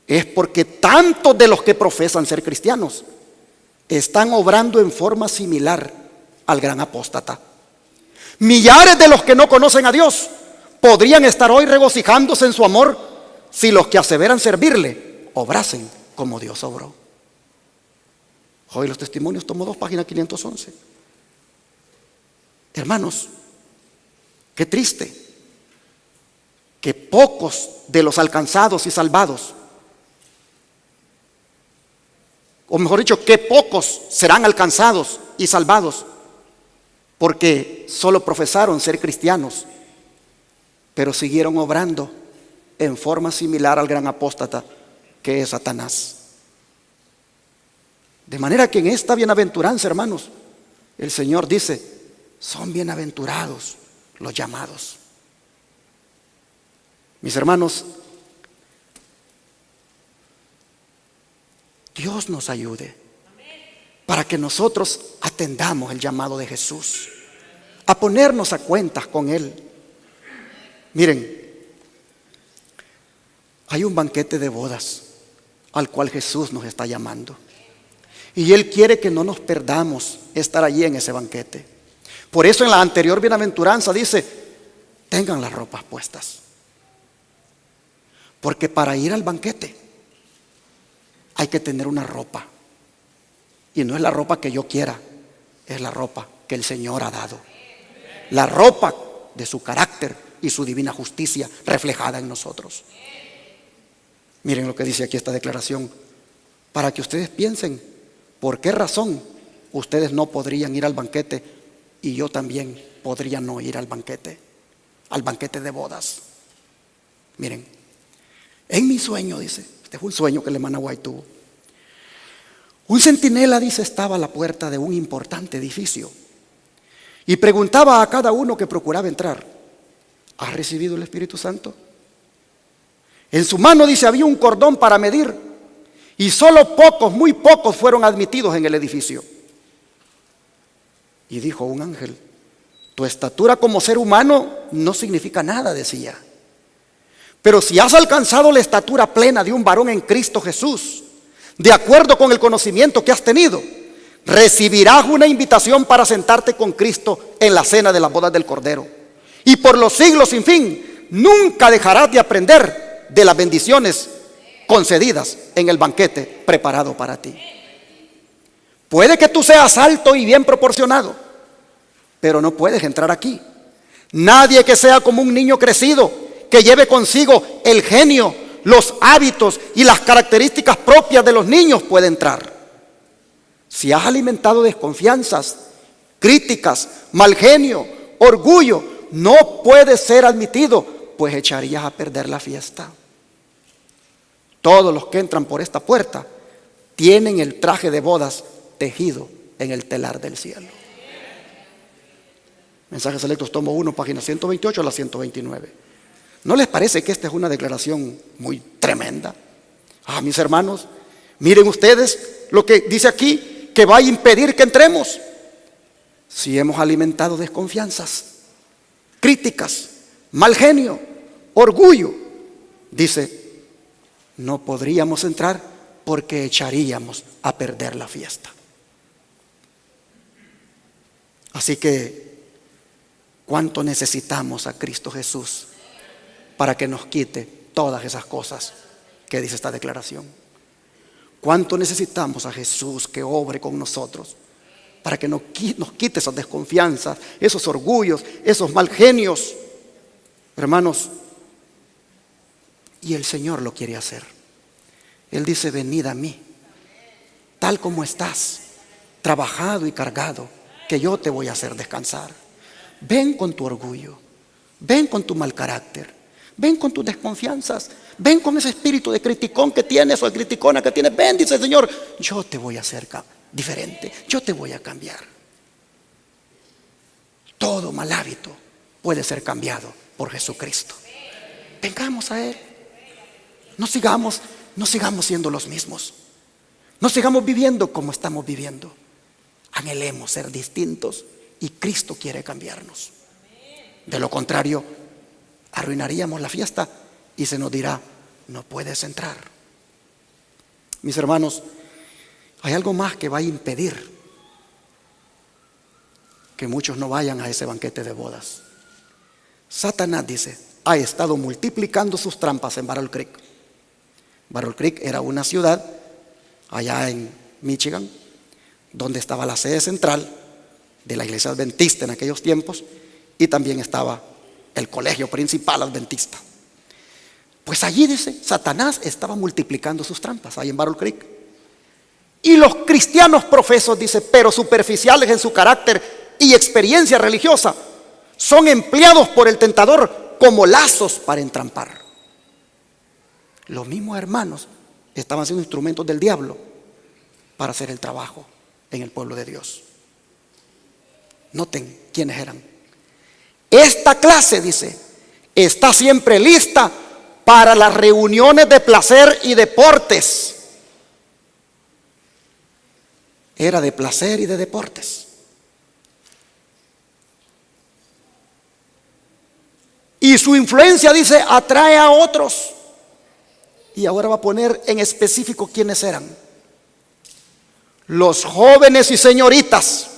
Es porque tantos de los que profesan ser cristianos están obrando en forma similar al gran apóstata. Millares de los que no conocen a Dios podrían estar hoy regocijándose en su amor si los que aseveran servirle obrasen como Dios obró. Hoy los testimonios, tomo 2, página 511. Hermanos, qué triste que pocos de los alcanzados y salvados, o mejor dicho, que pocos serán alcanzados y salvados porque solo profesaron ser cristianos, pero siguieron obrando en forma similar al gran apóstata que es Satanás. De manera que en esta bienaventuranza, hermanos, el Señor dice, son bienaventurados los llamados. Mis hermanos, Dios nos ayude para que nosotros atendamos el llamado de Jesús, a ponernos a cuentas con Él. Miren, hay un banquete de bodas al cual Jesús nos está llamando, y Él quiere que no nos perdamos estar allí en ese banquete. Por eso en la anterior bienaventuranza dice, tengan las ropas puestas, porque para ir al banquete hay que tener una ropa. Y no es la ropa que yo quiera, es la ropa que el Señor ha dado. La ropa de su carácter y su divina justicia reflejada en nosotros. Miren lo que dice aquí esta declaración, para que ustedes piensen por qué razón ustedes no podrían ir al banquete y yo también podría no ir al banquete de bodas. Miren, en mi sueño, dice, este fue un sueño que el hermano White tuvo. Un centinela, dice, estaba a la puerta de un importante edificio y preguntaba a cada uno que procuraba entrar: ¿has recibido el Espíritu Santo? En su mano, dice, había un cordón para medir y solo pocos, muy pocos fueron admitidos en el edificio. Y dijo un ángel: tu estatura como ser humano no significa nada, decía. Pero si has alcanzado la estatura plena de un varón en Cristo Jesús, de acuerdo con el conocimiento que has tenido, recibirás una invitación para sentarte con Cristo en la cena de las bodas del Cordero. Y por los siglos sin fin, nunca dejarás de aprender de las bendiciones concedidas en el banquete preparado para ti. Puede que tú seas alto y bien proporcionado, pero no puedes entrar aquí. Nadie que sea como un niño crecido, que lleve consigo el genio, los hábitos y las características propias de los niños, puede entrar. Si has alimentado desconfianzas, críticas, mal genio, orgullo, no puedes ser admitido, pues echarías a perder la fiesta. Todos los que entran por esta puerta tienen el traje de bodas tejido en el telar del cielo. Mensajes Selectos, tomo 1, página 128 a la 129. ¿No les parece que esta es una declaración muy tremenda? Mis hermanos, miren ustedes lo que dice aquí, que va a impedir que entremos. Si hemos alimentado desconfianzas, críticas, mal genio, orgullo, dice, no podríamos entrar porque echaríamos a perder la fiesta. Así que, ¿cuánto necesitamos a Cristo Jesús para que nos quite todas esas cosas que dice esta declaración? ¿Cuánto necesitamos a Jesús que obre con nosotros para que nos quite esas desconfianzas, esos orgullos, esos mal genios? Hermanos, y el Señor lo quiere hacer. Él dice: venid a mí, tal como estás, trabajado y cargado, que yo te voy a hacer descansar. Ven con tu orgullo, ven con tu mal carácter, ven con tus desconfianzas, ven con ese espíritu de criticón que tienes o de criticona que tienes. Ven, dice el Señor, yo te voy a hacer diferente, yo te voy a cambiar. Todo mal hábito puede ser cambiado por Jesucristo. Vengamos a Él. No sigamos siendo los mismos. No sigamos viviendo como estamos viviendo. Anhelemos ser distintos y Cristo quiere cambiarnos. De lo contrario, arruinaríamos la fiesta y se nos dirá: no puedes entrar. Mis hermanos, hay algo más que va a impedir que muchos no vayan a ese banquete de bodas. Satanás, dice, ha estado multiplicando sus trampas en Battle Creek. Battle Creek era una ciudad allá en Michigan, donde estaba la sede central de la iglesia adventista en aquellos tiempos, y también estaba el colegio principal adventista. Pues allí, dice, Satanás estaba multiplicando sus trampas, ahí en Battle Creek. Y los cristianos profesos, dice, pero superficiales en su carácter y experiencia religiosa, son empleados por el tentador como lazos para entrampar. Los mismos hermanos estaban siendo instrumentos del diablo para hacer el trabajo en el pueblo de Dios. Noten quiénes eran. Esta clase, dice, está siempre lista para las reuniones de placer y deportes. Era de placer y de deportes. Y su influencia, dice, atrae a otros. Y ahora va a poner en específico quiénes eran. Los jóvenes y señoritas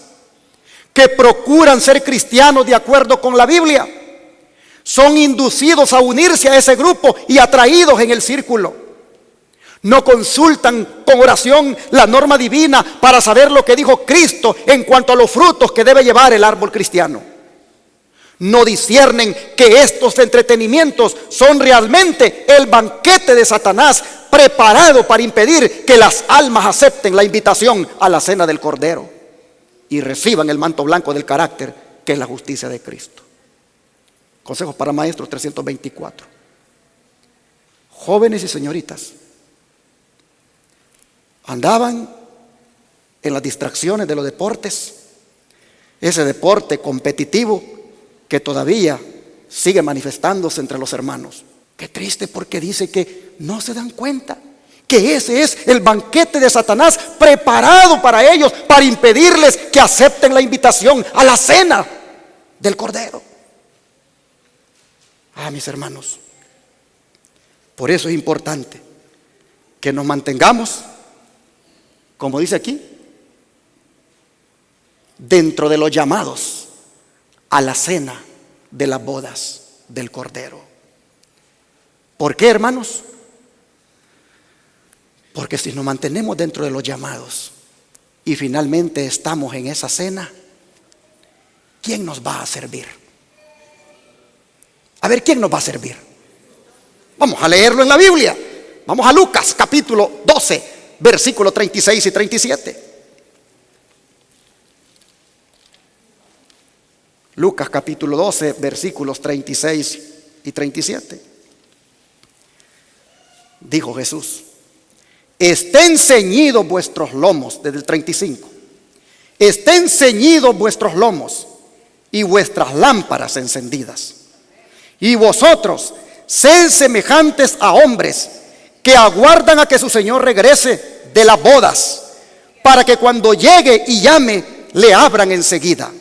que procuran ser cristianos de acuerdo con la Biblia son inducidos a unirse a ese grupo y atraídos en el círculo. No consultan con oración la norma divina para saber lo que dijo Cristo en cuanto a los frutos que debe llevar el árbol cristiano. No disciernen que estos entretenimientos son realmente el banquete de Satanás preparado para impedir que las almas acepten la invitación a la cena del Cordero y reciban el manto blanco del carácter, que es la justicia de Cristo. Consejos para maestros 324. Jóvenes y señoritas andaban en las distracciones de los deportes, ese deporte competitivo que todavía sigue manifestándose entre los hermanos. Qué triste, porque dice que no se dan cuenta que ese es el banquete de Satanás preparado para ellos, para impedirles que acepten la invitación a la cena del Cordero. Mis hermanos, por eso es importante que nos mantengamos, como dice aquí, dentro de los llamados a la cena de las bodas del Cordero. ¿Por qué, hermanos? Porque si nos mantenemos dentro de los llamados y finalmente estamos en esa cena, ¿quién nos va a servir? A ver, ¿quién nos va a servir? Vamos a leerlo en la Biblia. Vamos a Lucas capítulo 12, versículos 36 y 37. Lucas capítulo 12, versículos 36 y 37. Dijo Jesús: estén ceñidos vuestros lomos, desde el 35. Estén ceñidos vuestros lomos y vuestras lámparas encendidas. Y vosotros, sed semejantes a hombres que aguardan a que su Señor regrese de las bodas, para que cuando llegue y llame, le abran enseguida.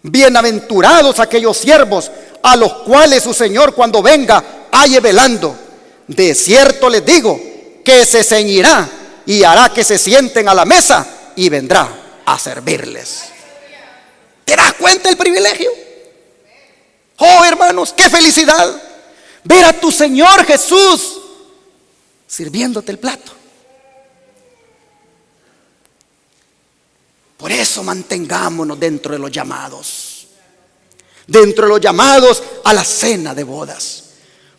Bienaventurados aquellos siervos a los cuales su Señor, cuando venga, halle velando. De cierto les digo que se ceñirá y hará que se sienten a la mesa y vendrá a servirles. ¿Te das cuenta el privilegio? Oh, hermanos, qué felicidad ver a tu Señor Jesús sirviéndote el plato. Por eso mantengámonos dentro de los llamados, dentro de los llamados a la cena de bodas,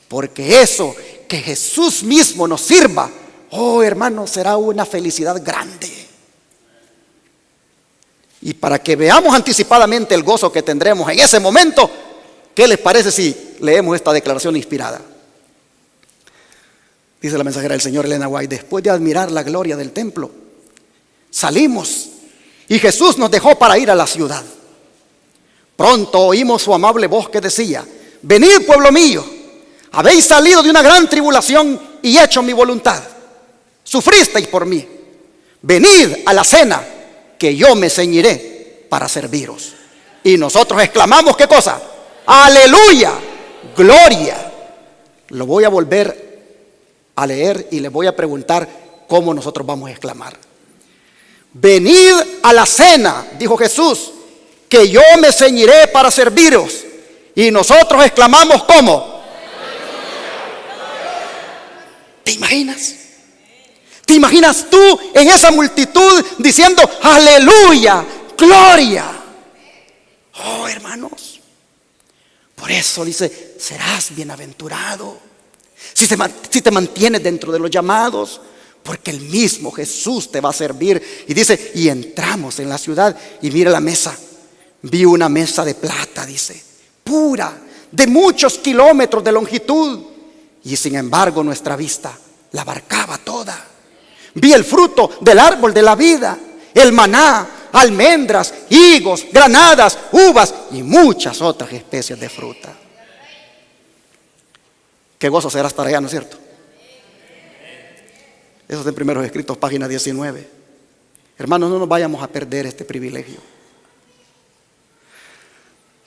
porque eso, que Jesús mismo nos sirva, oh, hermanos, será una felicidad grande. Y para que veamos anticipadamente el gozo que tendremos en ese momento, ¿qué les parece si leemos esta declaración inspirada? Dice la mensajera del Señor Elena White: después de admirar la gloria del templo, salimos y Jesús nos dejó para ir a la ciudad. Pronto oímos su amable voz que decía: venid, pueblo mío, habéis salido de una gran tribulación y hecho mi voluntad. Sufristeis por mí. Venid a la cena, que yo me ceñiré para serviros. Y nosotros exclamamos, ¿qué cosa? ¡Aleluya! ¡Gloria! Lo voy a volver a leer y les voy a preguntar cómo nosotros vamos a exclamar. Venid a la cena, dijo Jesús, que yo me ceñiré para serviros. Y nosotros exclamamos, ¿cómo? ¿Te imaginas? ¿Te imaginas tú en esa multitud diciendo aleluya, gloria? Oh, hermanos, por eso dice, serás bienaventurado si te mantienes dentro de los llamados, porque el mismo Jesús te va a servir. Y dice, y entramos en la ciudad y mira la mesa. Vi una mesa de plata, dice, pura, de muchos kilómetros de longitud, y sin embargo nuestra vista la abarcaba toda. Vi el fruto del árbol de la vida, el maná, almendras, higos, granadas, uvas y muchas otras especies de fruta. Qué gozo será estar allá, ¿no es cierto? Eso es en Primeros Escritos, página 19. Hermanos, no nos vayamos a perder este privilegio.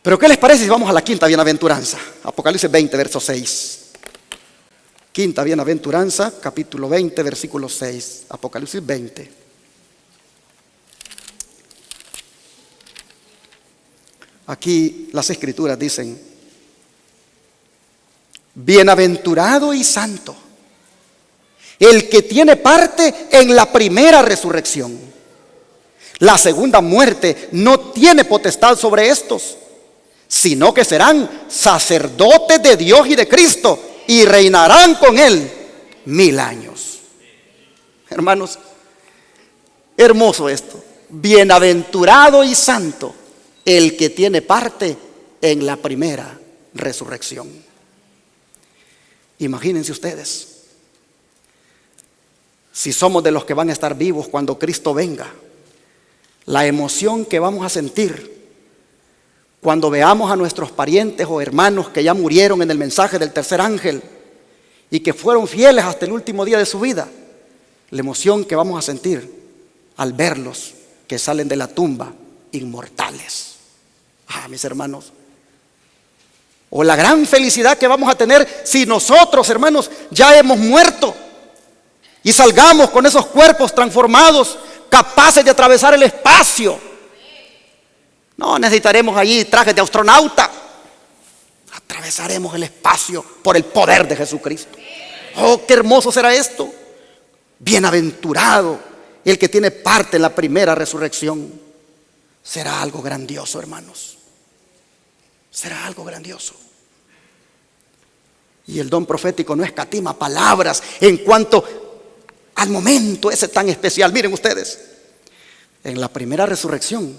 Pero ¿qué les parece si vamos a la quinta bienaventuranza? Apocalipsis 20, verso 6. Quinta bienaventuranza, capítulo 20, versículo 6. Apocalipsis 20. Aquí las escrituras dicen: bienaventurado y santo el que tiene parte en la primera resurrección. La segunda muerte no tiene potestad sobre estos, sino que serán sacerdotes de Dios y de Cristo y reinarán con Él 1000 años. Hermanos, hermoso esto. Bienaventurado y santo el que tiene parte en la primera resurrección. Imagínense ustedes, si somos de los que van a estar vivos cuando Cristo venga, la emoción que vamos a sentir cuando veamos a nuestros parientes o hermanos que ya murieron en el mensaje del tercer ángel y que fueron fieles hasta el último día de su vida. La emoción que vamos a sentir al verlos que salen de la tumba inmortales. Mis hermanos. O la gran felicidad que vamos a tener si nosotros, hermanos, ya hemos muerto y salgamos con esos cuerpos transformados, capaces de atravesar el espacio. No necesitaremos allí trajes de astronauta. Atravesaremos el espacio por el poder de Jesucristo. Oh, qué hermoso será esto. Bienaventurado el que tiene parte en la primera resurrección. Será algo grandioso, hermanos. Será algo grandioso. Y el don profético no escatima palabras en cuanto al momento ese tan especial. Miren ustedes, en la primera resurrección,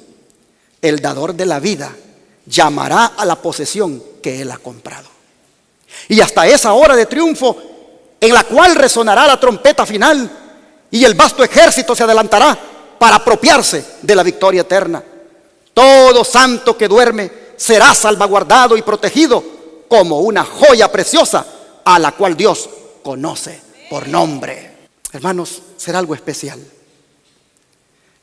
el dador de la vida llamará a la posesión que él ha comprado. Y hasta esa hora de triunfo, en la cual resonará la trompeta final y el vasto ejército se adelantará para apropiarse de la victoria eterna. Todo santo que duerme será salvaguardado y protegido como una joya preciosa a la cual Dios conoce por nombre. Hermanos, será algo especial.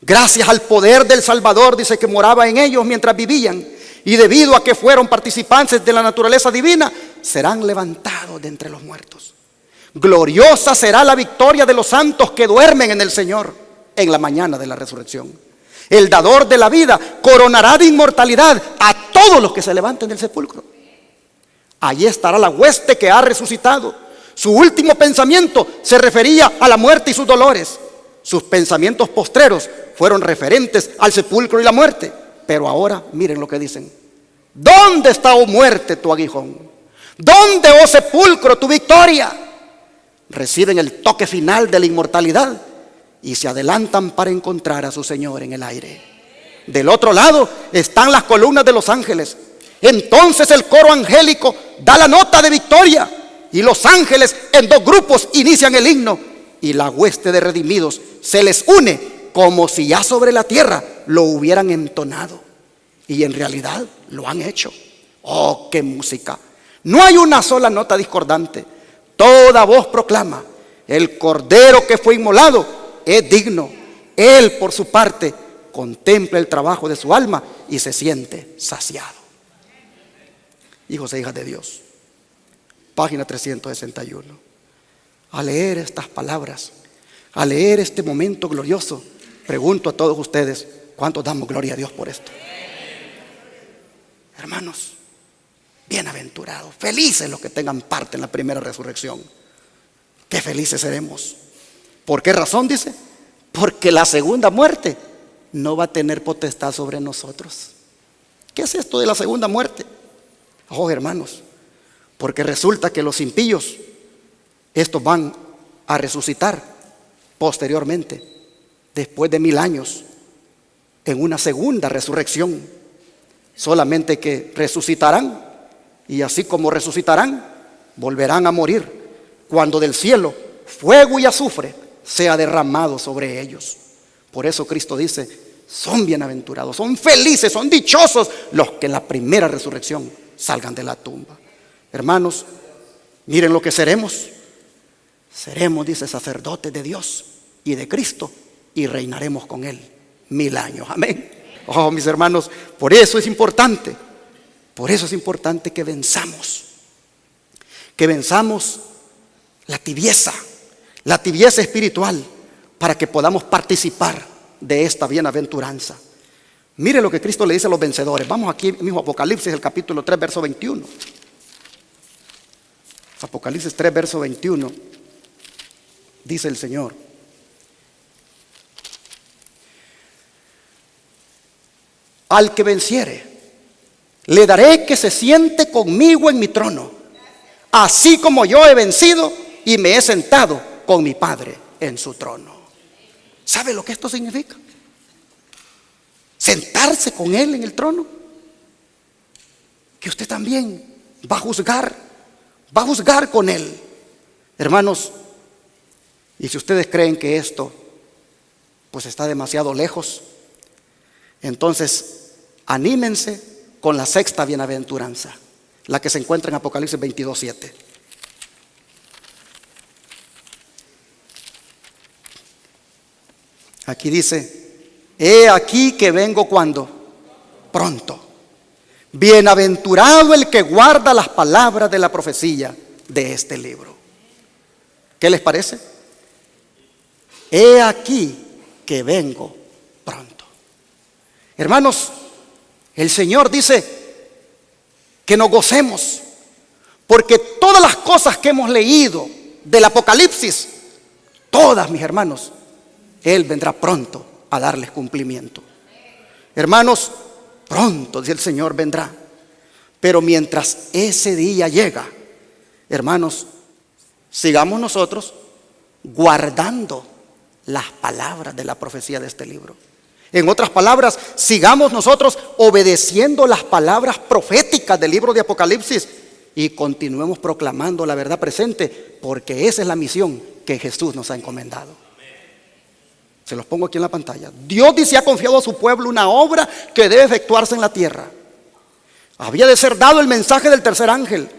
Gracias al poder del Salvador, dice, que moraba en ellos mientras vivían, y debido a que fueron participantes de la naturaleza divina, serán levantados de entre los muertos. Gloriosa será la victoria de los santos que duermen en el Señor en la mañana de la resurrección. El dador de la vida coronará de inmortalidad a todos los que se levanten del sepulcro. Allí estará la hueste que ha resucitado. Su último pensamiento se refería a la muerte y sus dolores. Sus pensamientos postreros fueron referentes al sepulcro y la muerte. Pero ahora miren lo que dicen. ¿Dónde está, oh muerte, tu aguijón? ¿Dónde, oh sepulcro, tu victoria? Reciben el toque final de la inmortalidad y se adelantan para encontrar a su Señor en el aire. Del otro lado están las columnas de los ángeles. Entonces el coro angélico da la nota de victoria y los ángeles en 2 grupos inician el himno y la hueste de redimidos se les une como si ya sobre la tierra lo hubieran entonado, y en realidad lo han hecho. Oh, qué música. No hay una sola nota discordante. Toda voz proclama: el cordero que fue inmolado es digno. Él, por su parte, contempla el trabajo de su alma y se siente saciado. Hijos e hijas de Dios, página 361. Al leer estas palabras, al leer este momento glorioso, pregunto a todos ustedes: ¿cuántos damos gloria a Dios por esto? Hermanos, bienaventurados, felices los que tengan parte en la primera resurrección. Qué felices seremos. ¿Por qué razón? Dice, porque la segunda muerte no va a tener potestad sobre nosotros. ¿Qué es esto de la segunda muerte? Oh, hermanos, porque resulta que los impíos, estos van a resucitar posteriormente, después de 1000 años, en una segunda resurrección. Solamente que resucitarán, y así como resucitarán, volverán a morir cuando del cielo fuego y azufre sea derramado sobre ellos. Por eso Cristo dice: son bienaventurados, son felices, son dichosos los que en la primera resurrección salgan de la tumba. Hermanos, miren lo que seremos. Seremos, dice, sacerdotes de Dios y de Cristo, y reinaremos con Él 1000 años. Amén. Oh, mis hermanos, por eso es importante que venzamos la tibieza espiritual, para que podamos participar de esta bienaventuranza. Mire lo que Cristo le dice a los vencedores. Vamos aquí mismo, Apocalipsis, el capítulo 3, verso 21. Apocalipsis 3, verso 21. dice el Señor. Al que venciere, le daré que se siente conmigo en mi trono, así como yo he vencido y me he sentado con mi Padre en su trono. ¿Sabe lo que esto significa? Sentarse con Él en el trono. Que usted también va a juzgar con Él. Hermanos, y si ustedes creen que esto pues está demasiado lejos, entonces anímense con la sexta bienaventuranza, la que se encuentra en Apocalipsis 22:7. Aquí dice: he aquí que vengo cuando, pronto. Bienaventurado el que guarda las palabras de la profecía de este libro. ¿Qué les parece? He aquí que vengo pronto. Hermanos, el Señor dice que nos gocemos, porque todas las cosas que hemos leído del Apocalipsis, todas, mis hermanos, Él vendrá pronto a darles cumplimiento. Hermanos, pronto, dice el Señor, vendrá. Pero mientras ese día llega, hermanos, sigamos nosotros guardando las palabras de la profecía de este libro. En otras palabras, sigamos nosotros obedeciendo las palabras proféticas del libro de Apocalipsis y continuemos proclamando la verdad presente, porque esa es la misión que Jesús nos ha encomendado. Se los pongo aquí en la pantalla. Dios dice: ha confiado a su pueblo una obra que debe efectuarse en la tierra. Había de ser dado el mensaje del tercer ángel.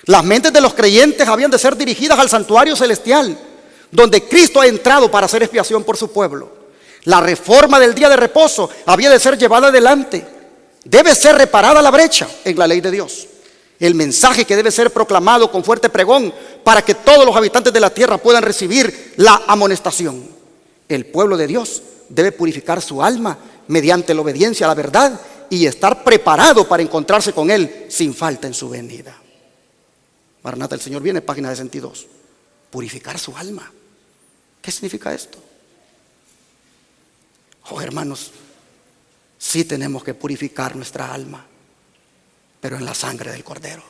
Las mentes de los creyentes habían de ser dirigidas al santuario celestial, donde Cristo ha entrado para hacer expiación por su pueblo. La reforma del día de reposo había de ser llevada adelante. Debe ser reparada la brecha en la ley de Dios. El mensaje que debe ser proclamado con fuerte pregón para que todos los habitantes de la tierra puedan recibir la amonestación. El pueblo de Dios debe purificar su alma mediante la obediencia a la verdad y estar preparado para encontrarse con Él sin falta en su venida. Maranata, el Señor viene, página 62. Purificar su alma. ¿Qué significa esto? Oh, hermanos, sí tenemos que purificar nuestra alma, pero en la sangre del Cordero.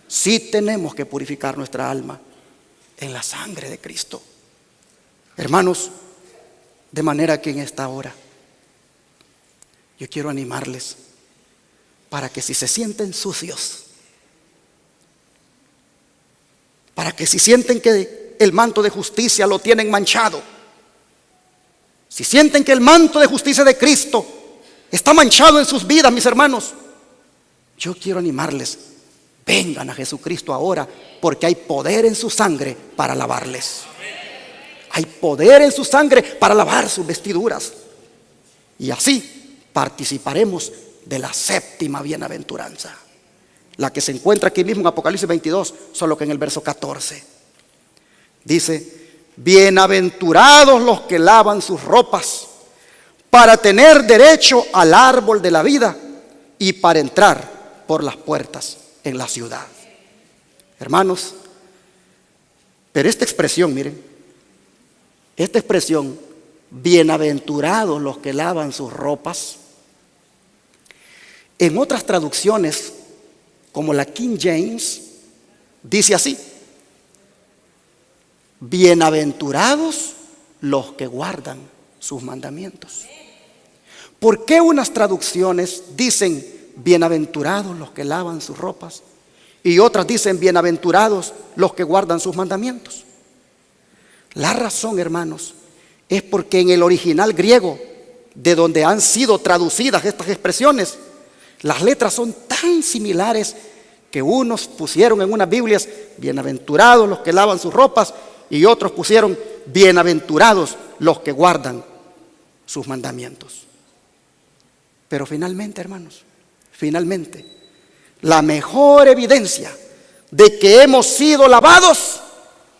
Sí tenemos que purificar nuestra alma en la sangre de Cristo. Hermanos, de manera que en esta hora yo quiero animarles para que si se sienten sucios, para que si sienten que el manto de justicia lo tienen manchado, si sienten que el manto de justicia de Cristo está manchado en sus vidas, mis hermanos, yo quiero animarles: vengan a Jesucristo ahora, porque hay poder en su sangre para lavarles. Hay poder en su sangre para lavar sus vestiduras. Y así participaremos de la séptima bienaventuranza, la que se encuentra aquí mismo en Apocalipsis 22, solo que en el verso 14. Dice: bienaventurados los que lavan sus ropas para tener derecho al árbol de la vida y para entrar por las puertas en la ciudad. Hermanos, pero esta expresión, miren, esta expresión, bienaventurados los que lavan sus ropas, en otras traducciones, como la King James, dice así: bienaventurados los que guardan sus mandamientos. ¿Por qué unas traducciones dicen bienaventurados los que lavan sus ropas y otras dicen bienaventurados los que guardan sus mandamientos? La razón, hermanos, es porque en el original griego, de donde han sido traducidas estas expresiones, las letras son tan similares que unos pusieron en unas Biblias bienaventurados los que lavan sus ropas y otros pusieron bienaventurados los que guardan sus mandamientos. Pero finalmente, hermanos, finalmente, la mejor evidencia de que hemos sido lavados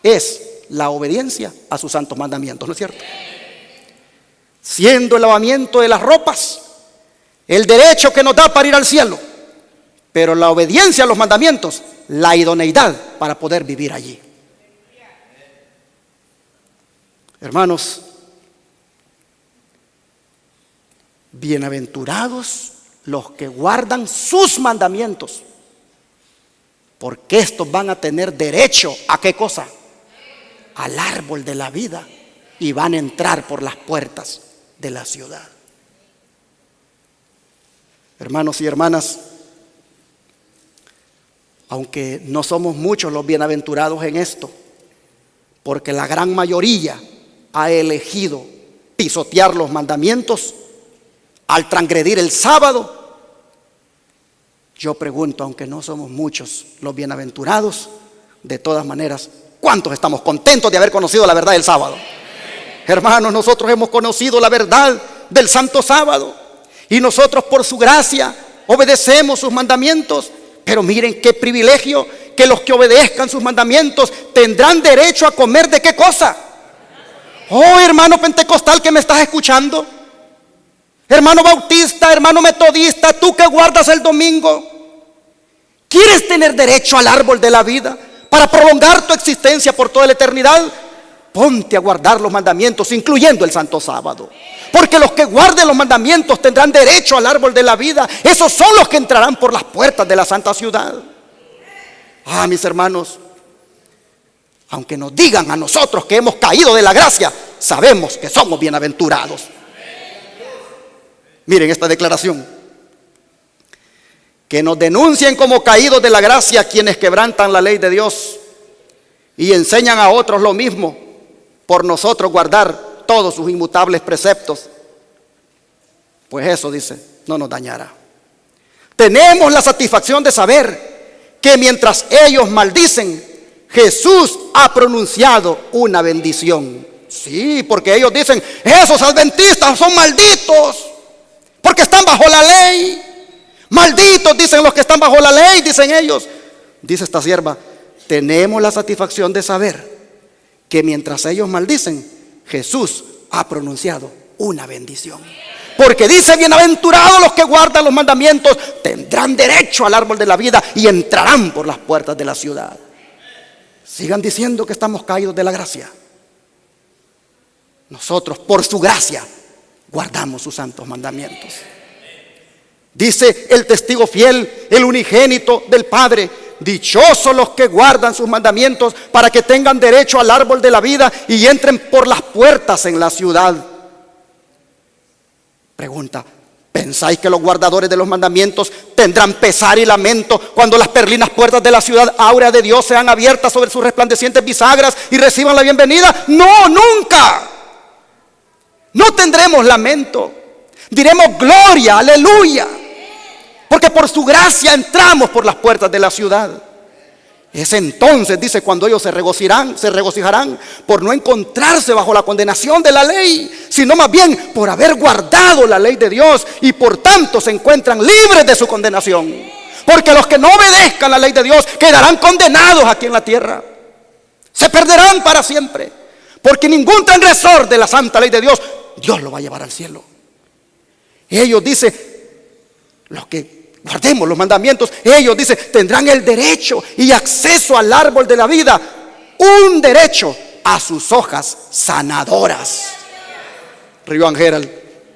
es la obediencia a sus santos mandamientos, ¿no es cierto? Siendo el lavamiento de las ropas el derecho que nos da para ir al cielo, pero la obediencia a los mandamientos, la idoneidad para poder vivir allí. Hermanos, bienaventurados los que guardan sus mandamientos, porque estos van a tener derecho ¿a qué cosa? Al árbol de la vida, y van a entrar por las puertas de la ciudad. Hermanos y hermanas, aunque no somos muchos los bienaventurados en esto, porque la gran mayoría ha elegido pisotear los mandamientos al transgredir el sábado, yo pregunto, aunque no somos muchos los bienaventurados, de todas maneras, ¿cuántos estamos contentos de haber conocido la verdad del sábado? Hermanos, nosotros hemos conocido la verdad del santo sábado y nosotros por su gracia obedecemos sus mandamientos. Pero miren qué privilegio, que los que obedezcan sus mandamientos tendrán derecho a comer ¿de qué cosa? Oh, hermano pentecostal que me estás escuchando, hermano bautista, hermano metodista, tú que guardas el domingo, ¿quieres tener derecho al árbol de la vida para prolongar tu existencia por toda la eternidad? Ponte a guardar los mandamientos, incluyendo el santo sábado, porque los que guarden los mandamientos tendrán derecho al árbol de la vida. Esos son los que entrarán por las puertas de la santa ciudad. Ah, mis hermanos, aunque nos digan a nosotros que hemos caído de la gracia, sabemos que somos bienaventurados. Miren esta declaración: que nos denuncien como caídos de la gracia quienes quebrantan la ley de Dios y enseñan a otros lo mismo, por nosotros guardar todos sus inmutables preceptos, pues eso, dice, no nos dañará. Tenemos la satisfacción de saber que mientras ellos maldicen, Jesús ha pronunciado una bendición. Sí, porque ellos dicen, esos adventistas son malditos, porque están bajo la ley. Malditos, dicen los que están bajo la ley, dicen ellos. Dice esta sierva, tenemos la satisfacción de saber que mientras ellos maldicen, Jesús ha pronunciado una bendición. Porque dice, bienaventurados los que guardan los mandamientos, tendrán derecho al árbol de la vida y entrarán por las puertas de la ciudad. Sigan diciendo que estamos caídos de la gracia. Nosotros, por su gracia, guardamos sus santos mandamientos. Dice el testigo fiel, el unigénito del Padre, dichosos los que guardan sus mandamientos para que tengan derecho al árbol de la vida y entren por las puertas en la ciudad. Pregunta, ¿pensáis que los guardadores de los mandamientos tendrán pesar y lamento cuando las perlinas puertas de la ciudad áurea de Dios sean abiertas sobre sus resplandecientes bisagras y reciban la bienvenida? No, nunca. No tendremos lamento. Diremos gloria, aleluya, porque por su gracia entramos por las puertas de la ciudad. Es entonces, dice, cuando ellos se regocijarán por no encontrarse bajo la condenación de la ley, sino más bien por haber guardado la ley de Dios, y por tanto se encuentran libres de su condenación. Porque los que no obedezcan la ley de Dios quedarán condenados aquí en la tierra, se perderán para siempre, porque ningún transgresor de la santa ley de Dios, Dios lo va a llevar al cielo. Ellos, dice, los que guardemos los mandamientos, ellos, dice, tendrán el derecho y acceso al árbol de la vida, un derecho a sus hojas sanadoras. Río Angel,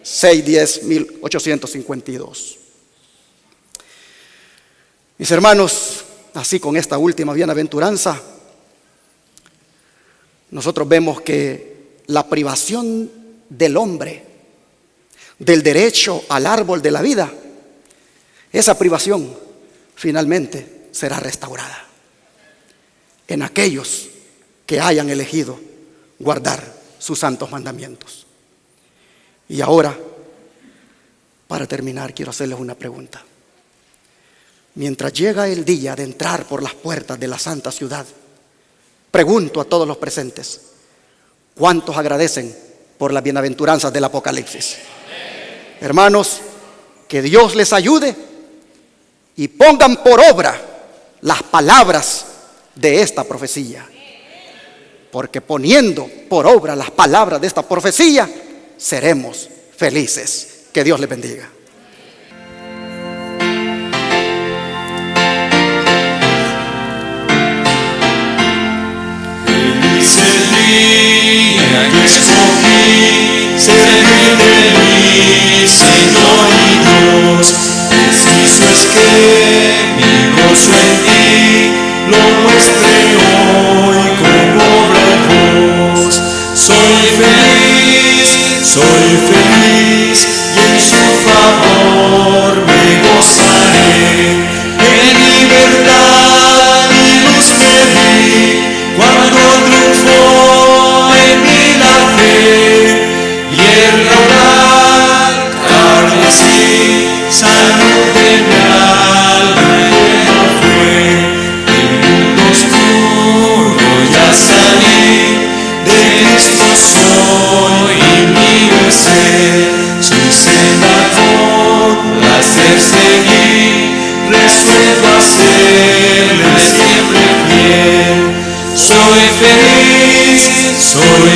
6-10-1852. Mis hermanos, así con esta última bienaventuranza, nosotros vemos que la privación del hombre del derecho al árbol de la vida, esa privación finalmente será restaurada en aquellos que hayan elegido guardar sus santos mandamientos. Y ahora, para terminar, quiero hacerles una pregunta. Mientras llega el día de entrar por las puertas de la santa ciudad, pregunto a todos los presentes, ¿cuántos agradecen por las bienaventuranzas del Apocalipsis? Hermanos, que Dios les ayude y pongan por obra las palabras de esta profecía. Porque poniendo por obra las palabras de esta profecía, seremos felices. Que Dios les bendiga. Feliz el día que soy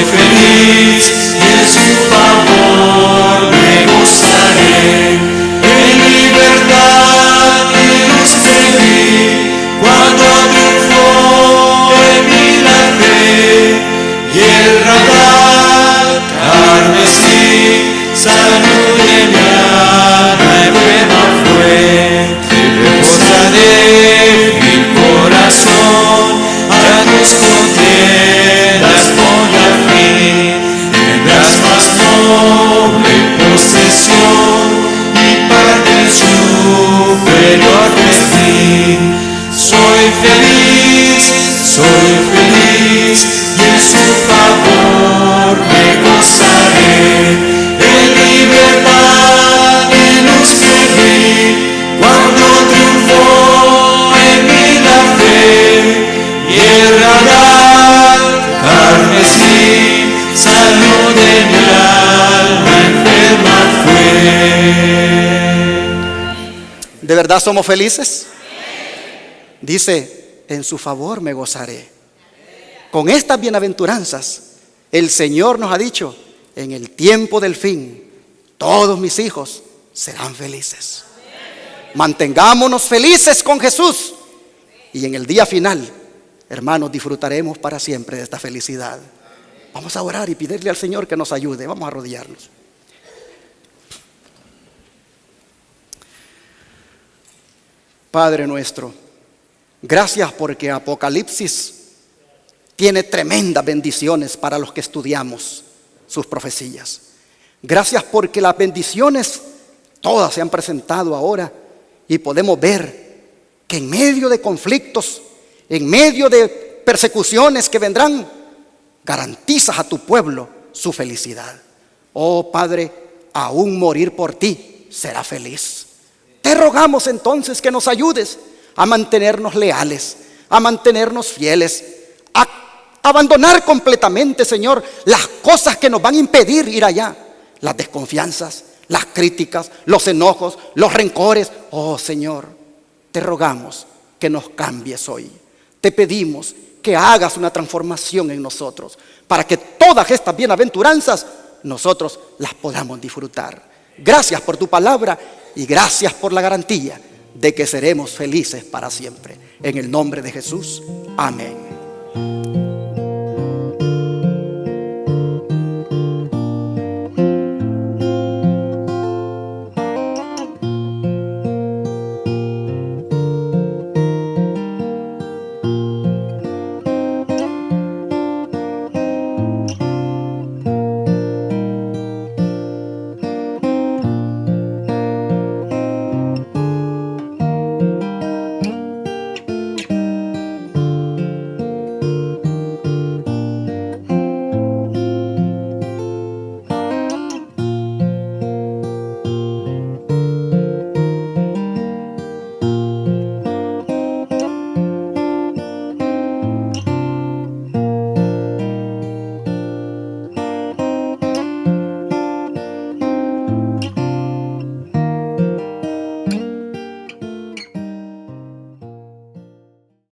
feliz, y en su favor me gozaré. En libertad y luz te vi, cuando triunfó en mí la fe, y el radar carmesí, salud de mi alma enferma fue. Reposaré mi corazón, a tus contiendas voy a fin. Tendrás más noble posesión y parte superior festín. Soy feliz, y en su favor me gozaré. En libertad y luz te vi, cuando triunfó en mí la fe, y el radar carmesí, salud de mi alma enferma fue. ¿De verdad somos felices? Dice, en su favor me gozaré. Con estas bienaventuranzas, el Señor nos ha dicho, en el tiempo del fin, todos mis hijos serán felices. Mantengámonos felices con Jesús, y en el día final, hermanos, disfrutaremos para siempre de esta felicidad. Vamos a orar y pedirle al Señor que nos ayude. Vamos a arrodillarnos. Padre nuestro, gracias porque Apocalipsis tiene tremendas bendiciones para los que estudiamos sus profecías. Gracias porque las bendiciones todas se han presentado ahora y podemos ver que en medio de conflictos, en medio de persecuciones que vendrán, garantizas a tu pueblo su felicidad. Oh Padre, aún morir por ti será feliz. Te rogamos entonces que nos ayudes a mantenernos leales, a mantenernos fieles, a abandonar completamente, Señor, las cosas que nos van a impedir ir allá. Las desconfianzas, las críticas, los enojos, los rencores. Oh Señor, te rogamos que nos cambies hoy. Te pedimos que hagas una transformación en nosotros para que todas estas bienaventuranzas nosotros las podamos disfrutar. Gracias por tu palabra y gracias por la garantía de que seremos felices para siempre. En el nombre de Jesús, amén.